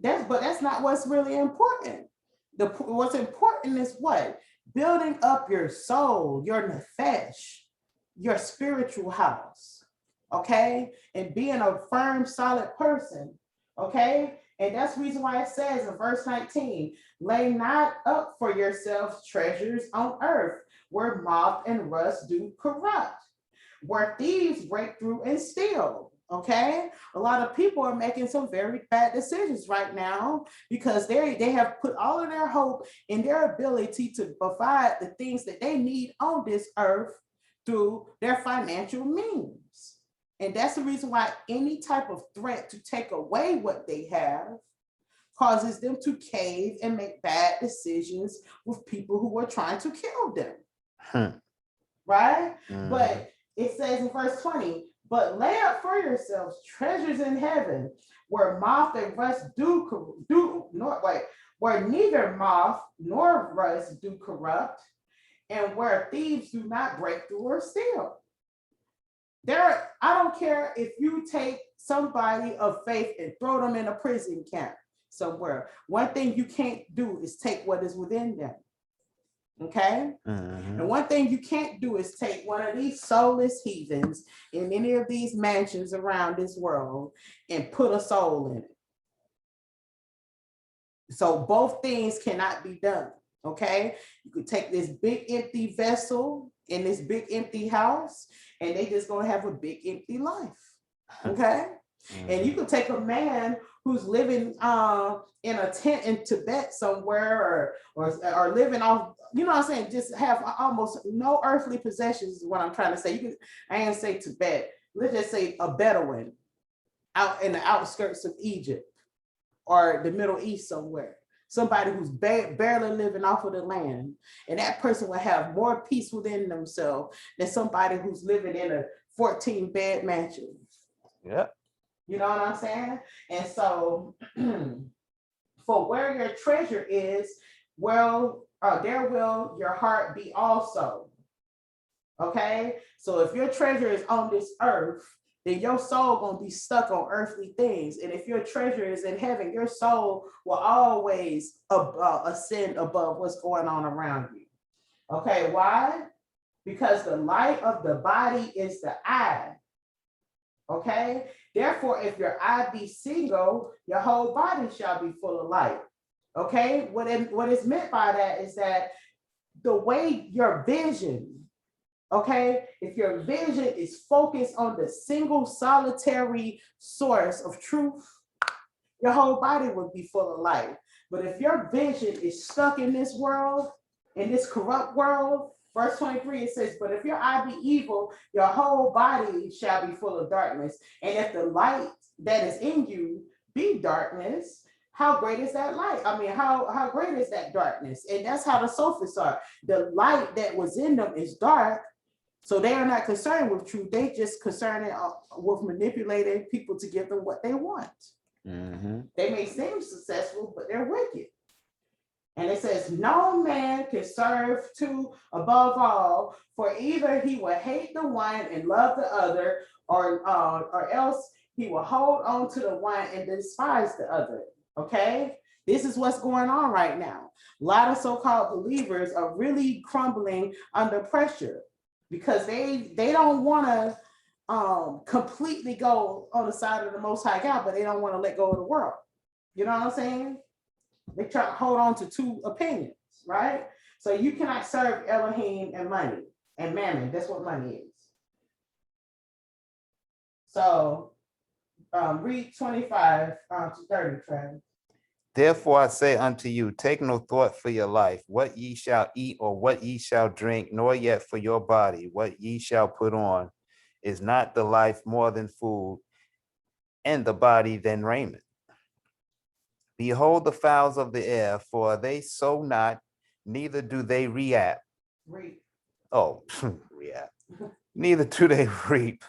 But that's not what's really important. What's important is what? Building up your soul, your nefesh, your spiritual house, okay? And being a firm, solid person, okay? And that's the reason why it says in verse 19, lay not up for yourselves treasures on earth, where moth and rust do corrupt, where thieves break through and steal. Okay, a lot of people are making some very bad decisions right now because they have put all of their hope in their ability to provide the things that they need on this earth through their financial means. And that's the reason why any type of threat to take away what they have causes them to cave and make bad decisions with people who are trying to kill them. Right? Mm-hmm. But it says in verse 20, but lay up for yourselves treasures in heaven, where moth and rust where neither moth nor rust do corrupt, and where thieves do not break through or steal. I don't care if you take somebody of faith and throw them in a prison camp somewhere. One thing you can't do is take what is within them. Okay? Mm-hmm. And one thing you can't do is take one of these soulless heathens in any of these mansions around this world and put a soul in it. So both things cannot be done. Okay? You could take this big empty vessel in this big empty house, and they just gonna have a big empty life. Okay? Mm-hmm. And you could take a man who's living in a tent in Tibet somewhere, or living off, you know what I'm saying, just have almost no earthly possessions is what I'm trying to say. I ain't say Tibet, let's just say a Bedouin out in the outskirts of Egypt or the Middle East somewhere. Somebody who's barely living off of the land. And that person will have more peace within themselves than somebody who's living in a 14-bed mansion. Yeah. You know what I'm saying? And so for where your treasure is, there will your heart be also. Okay? So if your treasure is on this earth, then your soul gonna be stuck on earthly things. And if your treasure is in heaven, your soul will always ascend above what's going on around you. Okay, why? Because the light of the body is the eye. Okay, therefore, if your eye be single, your whole body shall be full of light. Okay, what is meant by that is that the way your vision, okay, if your vision is focused on the single solitary source of truth, your whole body would be full of life. But if your vision is stuck in this world, in this corrupt world, verse 23, it says, but if your eye be evil, your whole body shall be full of darkness. And if the light that is in you be darkness, how great is that light? I mean, how great is that darkness? And that's how the sophists are. The light that was in them is dark. So they are not concerned with truth. They just concerned with manipulating people to give them what they want. Mm-hmm. They may seem successful, but they're wicked. And it says, no man can serve two above all, for either he will hate the one and love the other, or else he will hold on to the one and despise the other. Okay? This is what's going on right now. A lot of so-called believers are really crumbling under pressure because they don't want to completely go on the side of the Most High God, but they don't want to let go of the world. You know what I'm saying? They try to hold on to two opinions, right? So you cannot serve Elohim and money and mammon. That's what money is. So read 25 to 30, Travis. Therefore I say unto you, take no thought for your life, what ye shall eat or what ye shall drink, nor yet for your body, what ye shall put on. Is not the life more than food, and the body than raiment? Behold the fowls of the air, for they sow not, neither do they reap. Read. Oh, reap. Neither do they reap,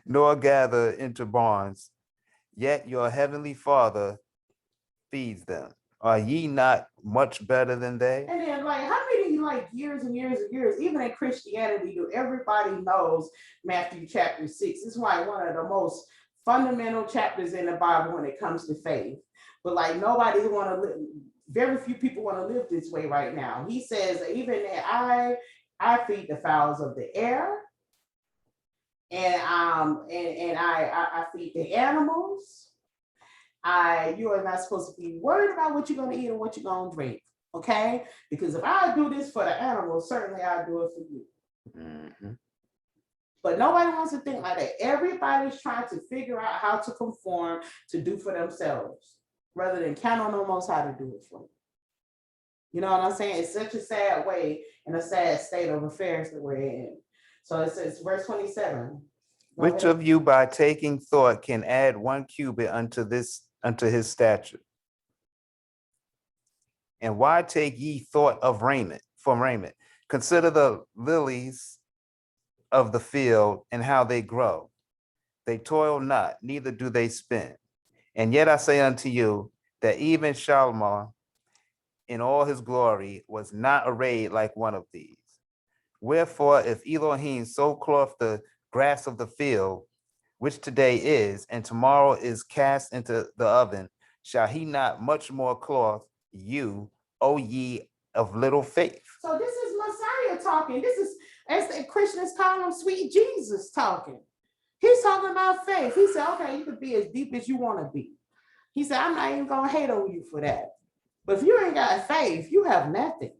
nor gather into barns, yet your heavenly Father feeds them. Are ye not much better than they? And then, like, how many years and years and years, even in Christianity, do everybody knows Matthew chapter 6? It's like one of the most fundamental chapters in the Bible when it comes to faith. But like nobody want to live, very few people want to live this way right now. He says, even that I feed the fowls of the air, and I feed the animals. You are not supposed to be worried about what you're going to eat and what you're going to drink. Okay, because if I do this for the animals, certainly I'll do it for you. Mm-hmm. But nobody wants to think like that. Everybody's trying to figure out how to conform to do for themselves rather than count on the Most High to do it for them. You know what I'm saying? It's such a sad way and a sad state of affairs that we're in. So it says, verse 27. Which of you by taking thought can add 1 cubit unto his stature? And why take ye thought of raiment for raiment? Consider the lilies of the field and how they grow. They toil not, neither do they spin. And yet I say unto you that even Shalom in all his glory was not arrayed like one of these. Wherefore, if Elohim so clothe the grass of the field, which today is, and tomorrow is cast into the oven, shall he not much more clothe you, O ye of little faith? So this is Messiah talking. This is, as the Christians call him, sweet Jesus talking. He's talking about faith. He said, okay, you can be as deep as you want to be. He said, I'm not even going to hate on you for that. But if you ain't got faith, you have nothing.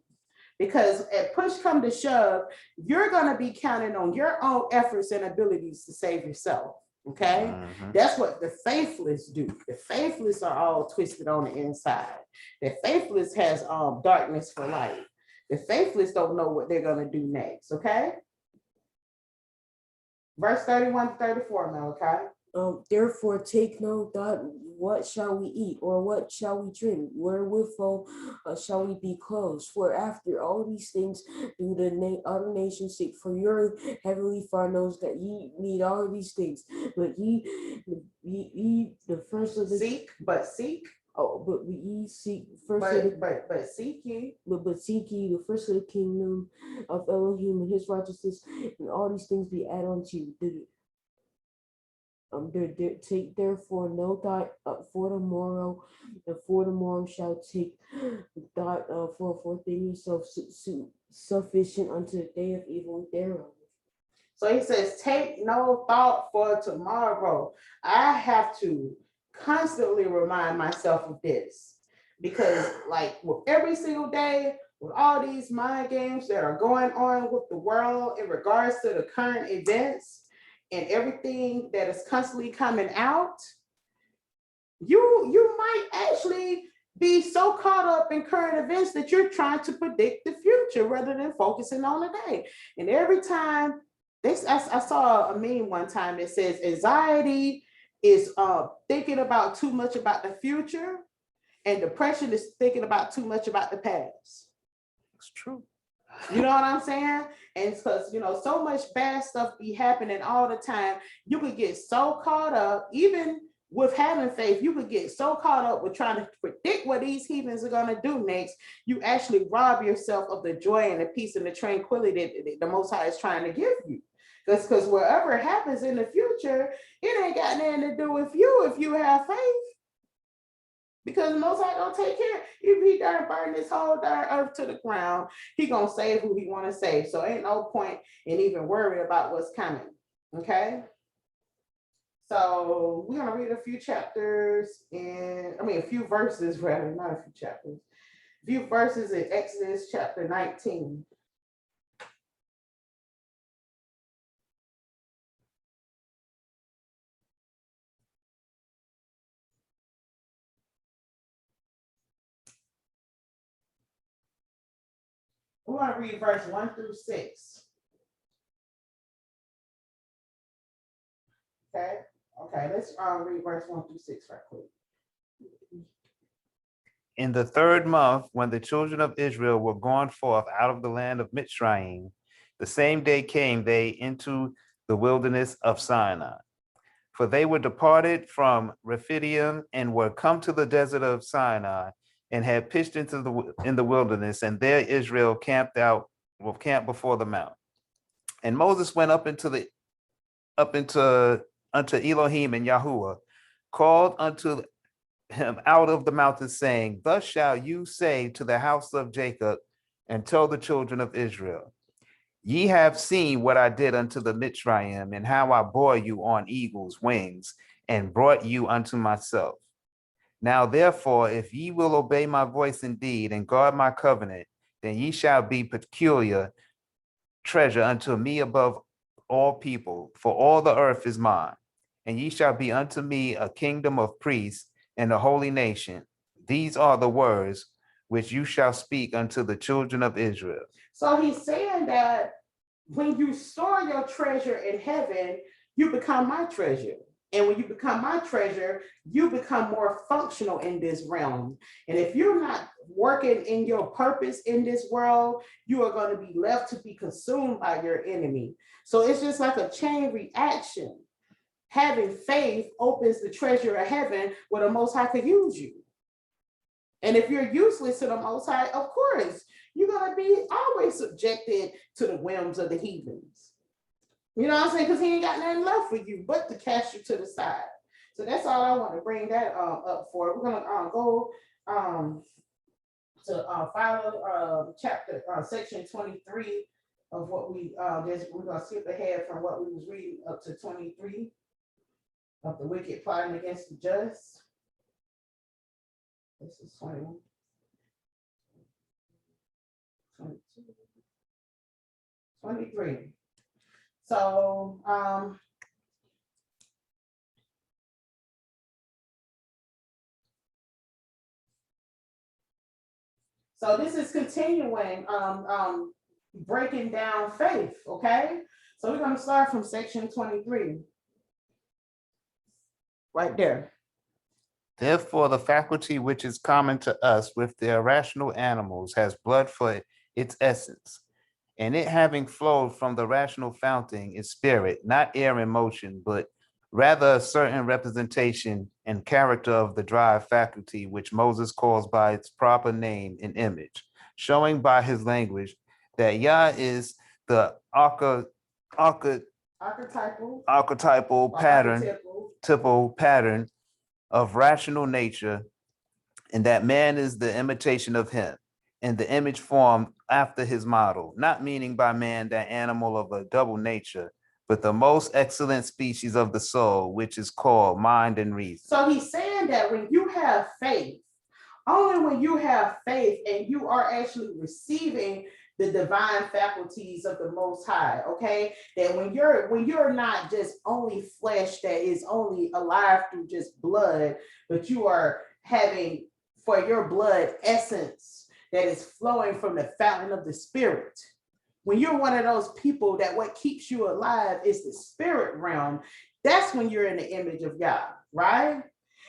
Because at push come to shove, you're going to be counting on your own efforts and abilities to save yourself. Okay? Mm-hmm. That's what the faithless do. The faithless are all twisted on the inside. The faithless has darkness for light. The faithless don't know what they're going to do next. Okay? Verse 31 to 34, Malachi. Therefore take no thought, what shall we eat, or what shall we drink, wherewithal shall we be clothed? For after all these things do the other nations seek. For your heavenly Father knows that ye need all of these things. But ye the first of the seek. but ye seek first but seek ye. But seek ye the first of the kingdom of Elohim and his righteousness, and all these things be added unto you. Take therefore no thought for the morrow, and for the morrow shall take thought for things yourself sufficient unto the day of evil thereof. So he says, take no thought for tomorrow. I have to constantly remind myself of this because, like, with every single day, with all these mind games that are going on with the world in regards to the current events and everything that is constantly coming out, you might actually be so caught up in current events that you're trying to predict the future rather than focusing on the day. And every time I saw a meme one time that says anxiety is thinking about too much about the future, and depression is thinking about too much about the past. It's true. You know what I'm saying? And it's because, so much bad stuff be happening all the time. You could get so caught up, even with having faith, you could get so caught up with trying to predict what these heathens are going to do next. You actually rob yourself of the joy and the peace and the tranquility that the Most High is trying to give you. Because whatever happens in the future, it ain't got nothing to do with you if you have faith. Because the Most High gonna take care. If he done burn this whole darn earth to the ground, he gonna save who he want to save. So ain't no point in even worry about what's coming. Okay. So we're gonna read a few chapters a few verses rather, not a few chapters. A few verses in Exodus chapter 19. We're going to read verse 1 through 6. Okay, let's read verse 1 through 6 right quick. In the 3rd month, when the children of Israel were gone forth out of the land of Mitzrayim, the same day came they into the wilderness of Sinai. For they were departed from Rephidim and were come to the desert of Sinai, and had pitched in the wilderness, and there Israel camped before the mount. And Moses went up unto Elohim and Yahuwah, called unto him out of the mountain, saying, Thus shall you say to the house of Jacob, and tell the children of Israel, Ye have seen what I did unto the Mitzrayim, and how I bore you on eagle's wings, and brought you unto myself. Now therefore, if ye will obey my voice indeed, and guard my covenant, then ye shall be peculiar treasure unto me above all people, for all the earth is mine. And ye shall be unto me a kingdom of priests and a holy nation. These are the words which you shall speak unto the children of Israel. So he's saying that when you store your treasure in heaven, you become my treasure. And when you become my treasure, you become more functional in this realm. And if you're not working in your purpose in this world, you are going to be left to be consumed by your enemy. So it's just like a chain reaction. Having faith opens the treasure of heaven where the Most High could use you. And if you're useless to the Most High, of course, you're going to be always subjected to the whims of the heathens. You know what I'm saying? Because he ain't got nothing left for you but to cast you to the side. So that's all I want to bring that up for. We're going to go to follow chapter section 23 of what we're going to skip ahead from what we was reading up to 23 of the wicked plotting against the just. This is 21. 22. 23. So this is continuing breaking down faith, okay? So we're going to start from section 23. Right there. Therefore, the faculty which is common to us with the irrational animals has blood for its essence, and it having flowed from the rational fountain is spirit, not air in motion, but rather a certain representation and character of the drive faculty, which Moses calls by its proper name and image, showing by his language that Yah is the archetypal pattern of rational nature, and that man is the imitation of him, and the image formed after his model, not meaning by man that animal of a double nature, but the most excellent species of the soul, which is called mind and reason. So he's saying that when you have faith, Only when you have faith and you are actually receiving the divine faculties of the Most High, okay? That when you're not just only flesh that is only alive through just blood, but you are having for your blood essence that is flowing from the fountain of the Spirit. When you're one of those people that what keeps you alive is the spirit realm, that's when you're in the image of God, right?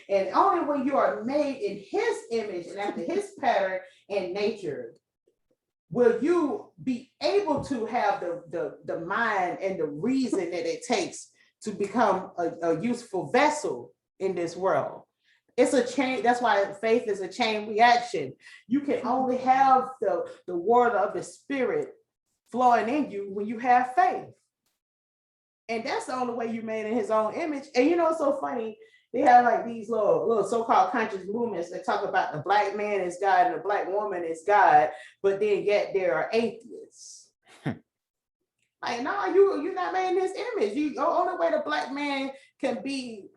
And only when you are made in his image and after his pattern and nature will you be able to have the mind and the reason that it takes to become a useful vessel in this world. It's a chain. That's why faith is a chain reaction. You can only have the word of the Spirit flowing in you when you have faith. And that's the only way you made in his own image. And you know, it's so funny. They have like these little so-called conscious movements that talk about the black man is God and the black woman is God, but then yet there are atheists. Like, no, you're not made in his image. The only way the black man can be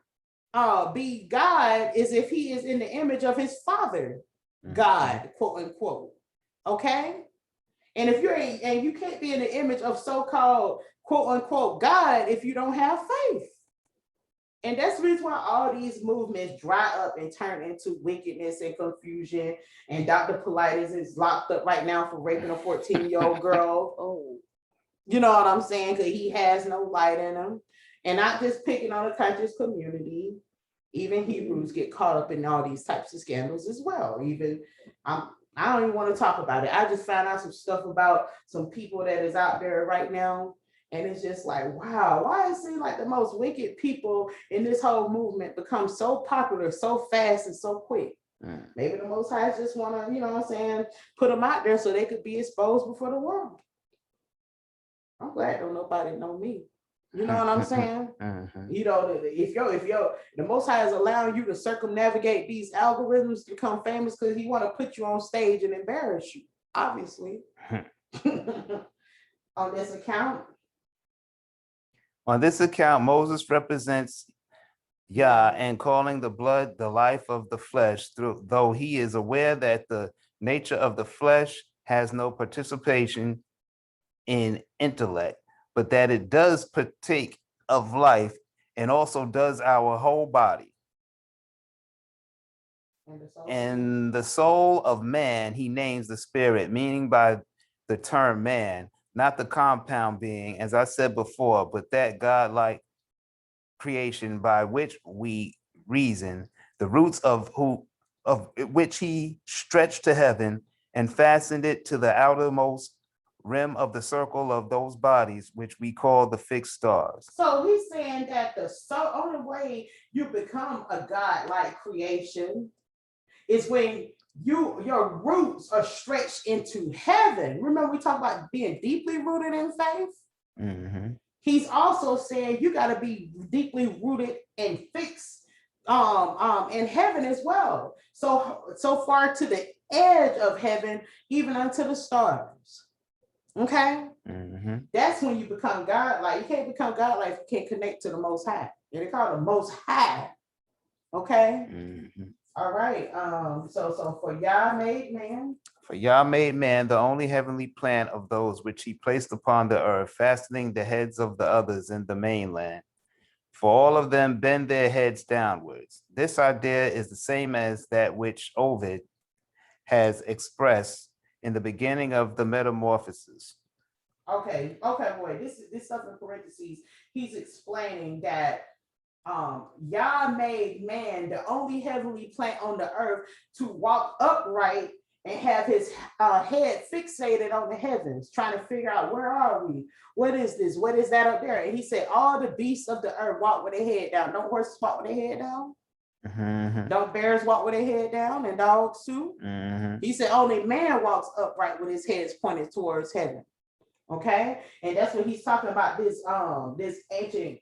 God is if he is in the image of his father, God, quote unquote. Okay. And if you can't be in the image of so-called quote unquote God if you don't have faith. And that's the reason why all these movements dry up and turn into wickedness and confusion. And Dr. Politis is locked up right now for raping a 14-year-old girl. Oh, you know what I'm saying? Because he has no light in him. And not just picking on the conscious community. Even Hebrews get caught up in all these types of scandals as well. I don't even want to talk about it. I just found out some stuff about some people that is out there right now. And it's just like, wow, why it seems like the most wicked people in this whole movement become so popular so fast and so quick? Maybe the Most High just want to, you know what I'm saying, put them out there so they could be exposed before the world. I'm glad don't nobody know me. You know what I'm saying? You know, if the Most High is allowing you to circumnavigate these algorithms to become famous because he want to put you on stage and embarrass you, obviously. On this account. On this account, Moses represents Yah and calling the blood the life of the flesh, though he is aware that the nature of the flesh has no participation in intellect, but that it does partake of life and also does our whole body. And the soul of man, he names the spirit, meaning by the term man, not the compound being, as I said before, but that godlike creation by which we reason, the roots of which he stretched to heaven and fastened it to the outermost rim of the circle of those bodies, which we call the fixed stars. So he's saying that the only way you become a godlike creation is when your roots are stretched into heaven. Remember, we talked about being deeply rooted in faith. He's also saying you got to be deeply rooted and fixed in heaven as well. So far to the edge of heaven, even unto the stars. Okay. That's when you become godlike. You can't become godlike if you can't connect to the Most High. And they call it the Most High. Okay. All right. So for Yah made man. For Yah made man the only heavenly plan of those which he placed upon the earth, fastening the heads of the others in the mainland. For all of them bend their heads downwards. This idea is the same as that which Ovid has expressed in the beginning of the Metamorphosis. Okay, boy, this stuff in parentheses. He's explaining that Yah made man the only heavenly plant on the earth to walk upright and have his head fixated on the heavens, trying to figure out where are we? What is this? What is that up there? And he said, all the beasts of the earth walk with their head down. Don't horses walk with their head down? Don't bears walk with their head down and dogs too? He said, only man walks upright with his head pointed towards heaven. Okay, and that's what he's talking about. This ancient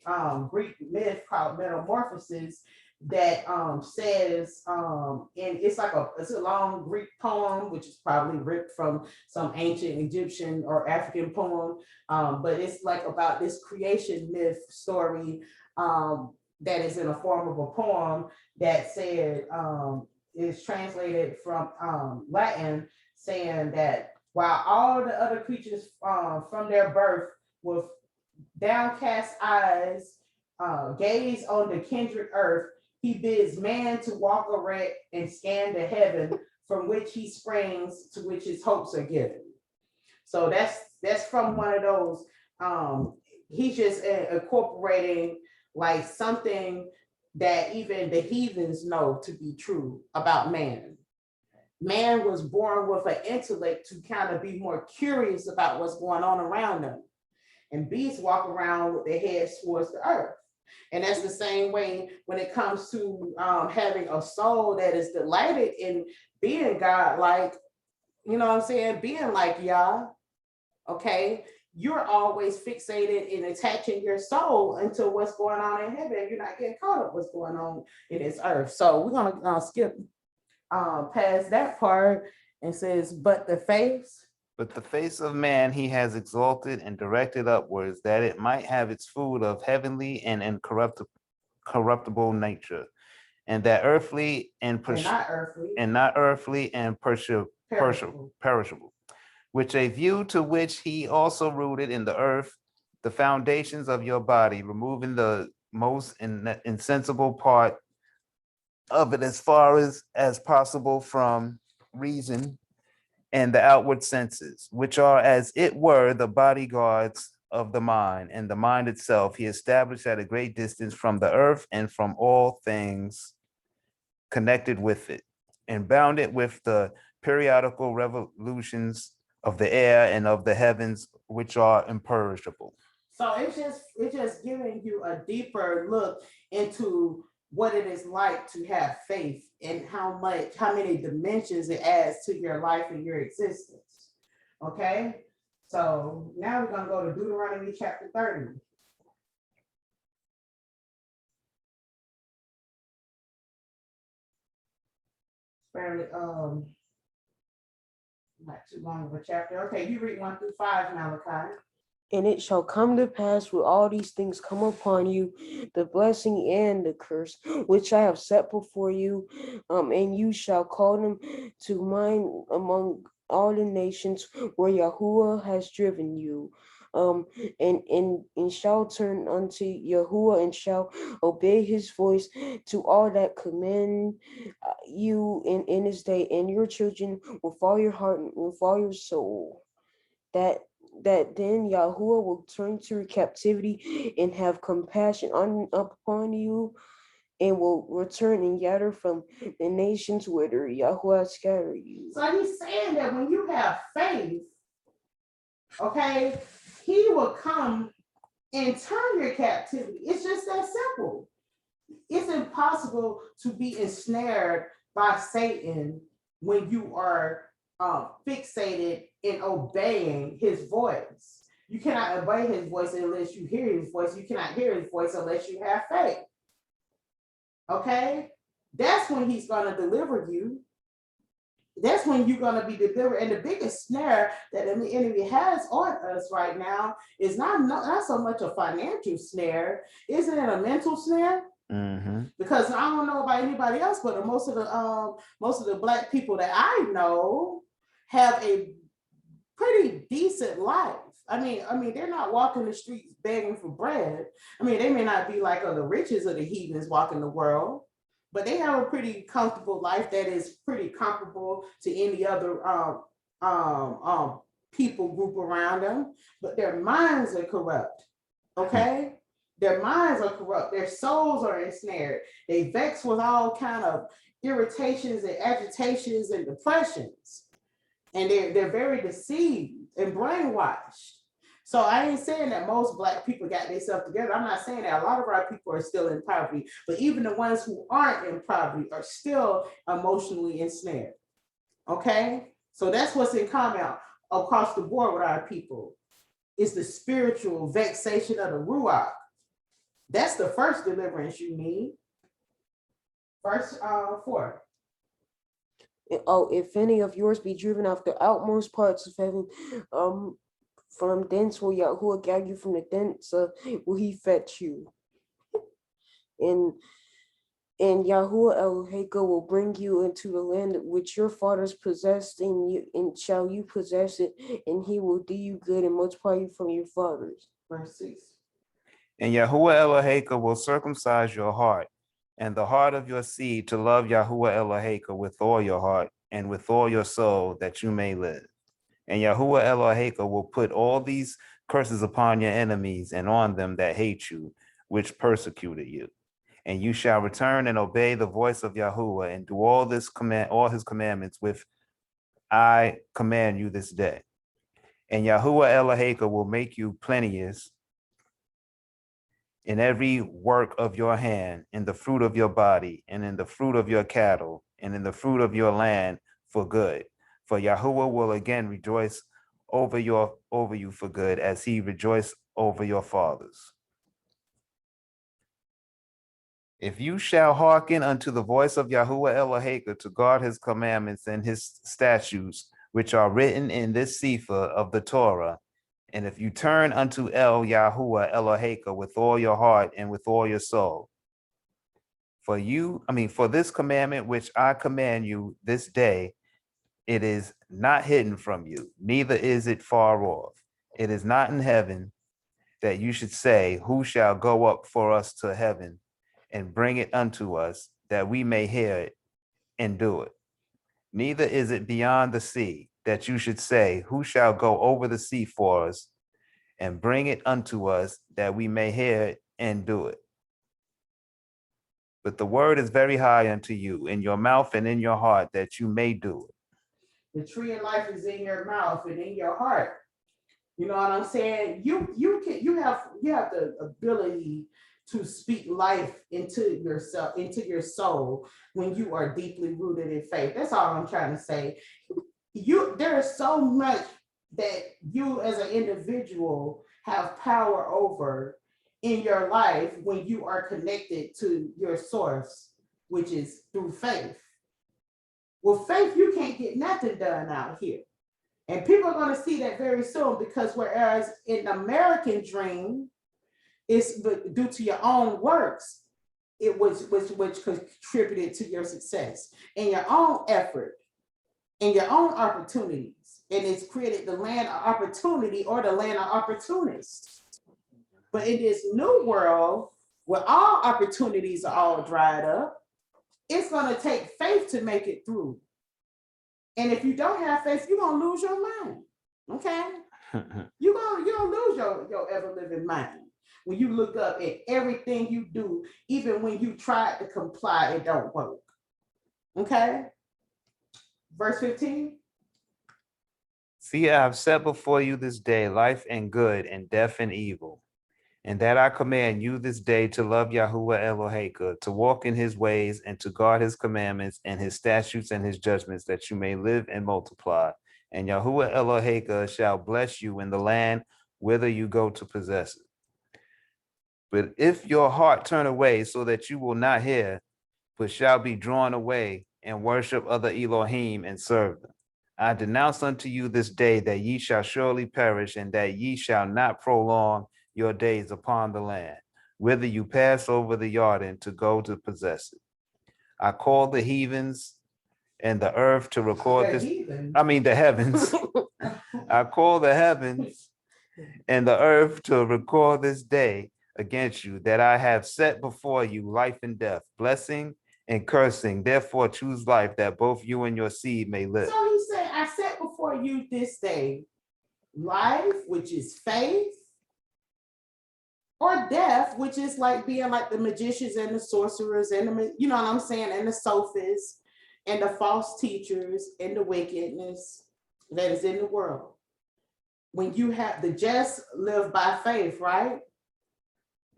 Greek myth called Metamorphosis that says and it's a long Greek poem which is probably ripped from some ancient Egyptian or African poem, but it's like about this creation myth story that is in a form of a poem that said is translated from Latin, saying that while all the other creatures from their birth with downcast eyes gaze on the kindred earth, he bids man to walk erect and scan the heaven from which he springs, to which his hopes are given. So that's from one of those. He's just incorporating like something that even the heathens know to be true about man. Man was born with an intellect to kind of be more curious about what's going on around them. And beasts walk around with their heads towards the earth. And that's the same way when it comes to having a soul that is delighted in being God, like, you know what I'm saying, being like Yah, okay? You're always fixated in attaching your soul into what's going on in heaven. You're not getting caught up what's going on in this earth. So we're gonna skip past that part and says, but the face of man he has exalted and directed upwards, that it might have its food of heavenly and incorruptible nature, and that earthly and not earthly and perishable, which a view to which he also rooted in the earth the foundations of your body, removing the most insensible part of it as far as possible from reason and the outward senses, which are as it were the bodyguards of the mind, and the mind itself he established at a great distance from the earth and from all things connected with it, and bound it with the periodical revolutions of the air and of the heavens, which are imperishable. So it's just giving you a deeper look into what it is like to have faith and how many dimensions it adds to your life and your existence. Okay, so now we're gonna go to Deuteronomy chapter 30. Fairly not too long of a chapter. Okay, you read 1 through 5, Malachi. And it shall come to pass when all these things come upon you, the blessing and the curse, which I have set before you, and you shall call them to mind among all the nations where Yahuwah has driven you. And shall turn unto Yahuwah and shall obey his voice to all that command you in this day, and your children with all your heart and with all your soul. That then Yahuwah will turn to your captivity and have compassion upon you, and will return and gather from the nations whither Yahuwah scattered you. So he's saying that when you have faith, okay, he will come and turn your captivity. It's just that simple. It's impossible to be ensnared by Satan when you are fixated in obeying his voice. You cannot obey his voice unless you hear his voice. You cannot hear his voice unless you have faith. Okay? That's when he's going to deliver you. That's when you're going to be delivered. And the biggest snare that the enemy has on us right now is not so much a financial snare. Isn't it a mental snare? Mm-hmm. Because I don't know about anybody else, but most of the Black people that I know have a pretty decent life. I mean, they're not walking the streets begging for bread. I mean, they may not be like the riches of the heathens walking the world, but they have a pretty comfortable life that is pretty comparable to any other people group around them. But their minds are corrupt. Okay. Their minds are corrupt. Their souls are ensnared. They vex with all kind of irritations and agitations and depressions. And they're very deceived and brainwashed. So I ain't saying that most Black people got themselves together. I'm not saying that. A lot of our people are still in poverty, but even the ones who aren't in poverty are still emotionally ensnared. Okay? So that's what's in common across the board with our people. Is the spiritual vexation of the Ruach. That's the first deliverance you need. Verse 4. Oh, if any of yours be driven off the outmost parts of heaven, from thence will Yahuwah gather you, from the thence will he fetch you. And And Yahuwah Eloheka will bring you into the land which your fathers possessed, and shall you possess it, and he will do you good and multiply you from your fathers. Verse 6. And Yahuwah Eloheka will circumcise your heart and the heart of your seed to love Yahuwah Eloheka with all your heart and with all your soul, that you may live. And Yahuwah Eloheka will put all these curses upon your enemies and on them that hate you, which persecuted you. And you shall return and obey the voice of Yahuwah and do all his commandments which I command you this day. And Yahuwah Eloheka will make you plenteous in every work of your hand, in the fruit of your body, and in the fruit of your cattle, and in the fruit of your land for good. For Yahuwah will again rejoice over you for good, as he rejoiced over your fathers. If you shall hearken unto the voice of Yahuwah Eloheka to guard his commandments and his statutes, which are written in this Sefer of the Torah, and if you turn unto Yahuwah Eloheka with all your heart and with all your soul, for this commandment which I command you this day, it is not hidden from you, neither is it far off. It is not in heaven, that you should say, who shall go up for us to heaven and bring it unto us, that we may hear it and do it. Neither is it beyond the sea, that you should say, who shall go over the sea for us and bring it unto us, that we may hear it and do it. But the word is very high unto you, in your mouth and in your heart, that you may do it. The tree of life is in your mouth and in your heart. You know what I'm saying? You have the ability to speak life into yourself, into your soul, when you are deeply rooted in faith. That's all I'm trying to say. There is so much that you as an individual have power over in your life when you are connected to your source, which is through faith. With faith, you can't get nothing done out here. And people are going to see that very soon, because whereas in the American dream, it's due to your own works, it was which contributed to your success and your own effort and your own opportunities. And it's created the land of opportunity, or the land of opportunists. But in this new world, where all opportunities are all dried up, it's going to take faith to make it through. And if you don't have faith, you're going to lose your mind. Okay? You're gonna lose your ever-living mind. When you look up at everything you do, even when you try to comply, it don't work. Okay? Verse 15. See, I have set before you this day life and good, and death and evil. And that I command you this day to love Yahuwah Eloheka, to walk in his ways, and to guard his commandments and his statutes and his judgments, that you may live and multiply. And Yahuwah Eloheka shall bless you in the land whither you go to possess it. But if your heart turn away, so that you will not hear, but shall be drawn away and worship other Elohim and serve them, I denounce unto you this day that ye shall surely perish, and that ye shall not prolong your days upon the land, whither you pass over the Jordan to go to possess it. I call the heathens and the earth to record this. The heavens. I call the heavens and the earth to record this day against you, that I have set before you life and death, blessing and cursing. Therefore choose life, that both you and your seed may live. So he said, I set before you this day life, which is faith, or death, which is like being like the magicians and the sorcerers and the, you know what I'm saying, and the sophists and the false teachers and the wickedness that is in the world. When you have the just live by faith, right?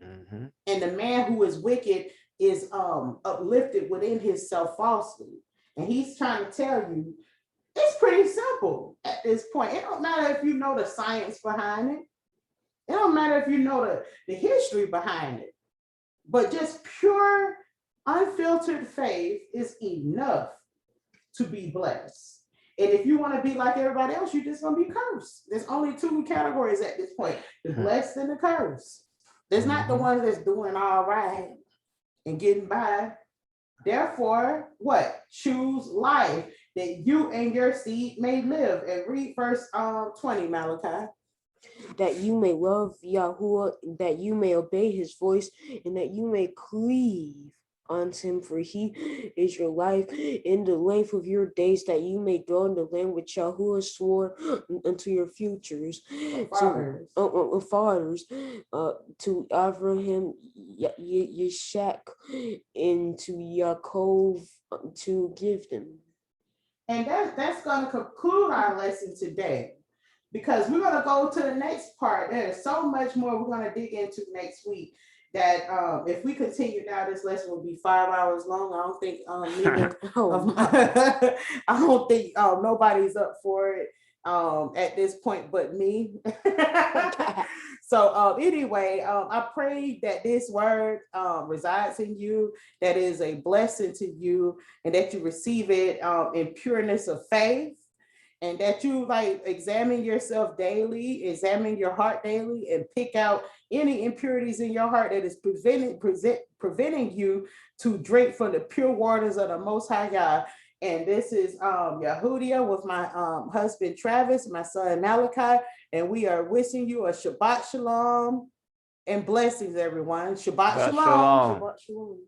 Mm-hmm. And the man who is wicked is uplifted within himself falsely. And he's trying to tell you, it's pretty simple at this point. It don't matter if you know the science behind it. It don't matter if you know the history behind it. But just pure, unfiltered faith is enough to be blessed. And if you want to be like everybody else, you're just going to be cursed. There's only two categories at this point, the blessed and the cursed. There's not the ones that's doing all right and getting by. Therefore, what? Choose life, that you and your seed may live. And read verse 20, Malachi. That you may love Yahuwah, that you may obey his voice, and that you may cleave unto him, for he is your life in the length of your days, that you may dwell in the land which Yahuwah swore unto your futures, Fathers. fathers, to Abraham, Yishak, and to Yaakov, to give them. And that's going to conclude our lesson today, because we're going to go to the next part. There's so much more we're going to dig into next week, that if we continue now, this lesson will be 5 hours long. I don't think I don't think nobody's up for it at this point but me. So anyway, I pray that this word resides in you, that is a blessing to you, and that you receive it in pureness of faith, and that you like examine yourself daily, examine your heart daily, and pick out any impurities in your heart that is preventing you to drink from the pure waters of the Most High God. And this is Yahudia with my husband Travis, my son Malachi, and we are wishing you a Shabbat Shalom and blessings, everyone. Shabbat Shabbat Shalom. Shalom. Shabbat shalom.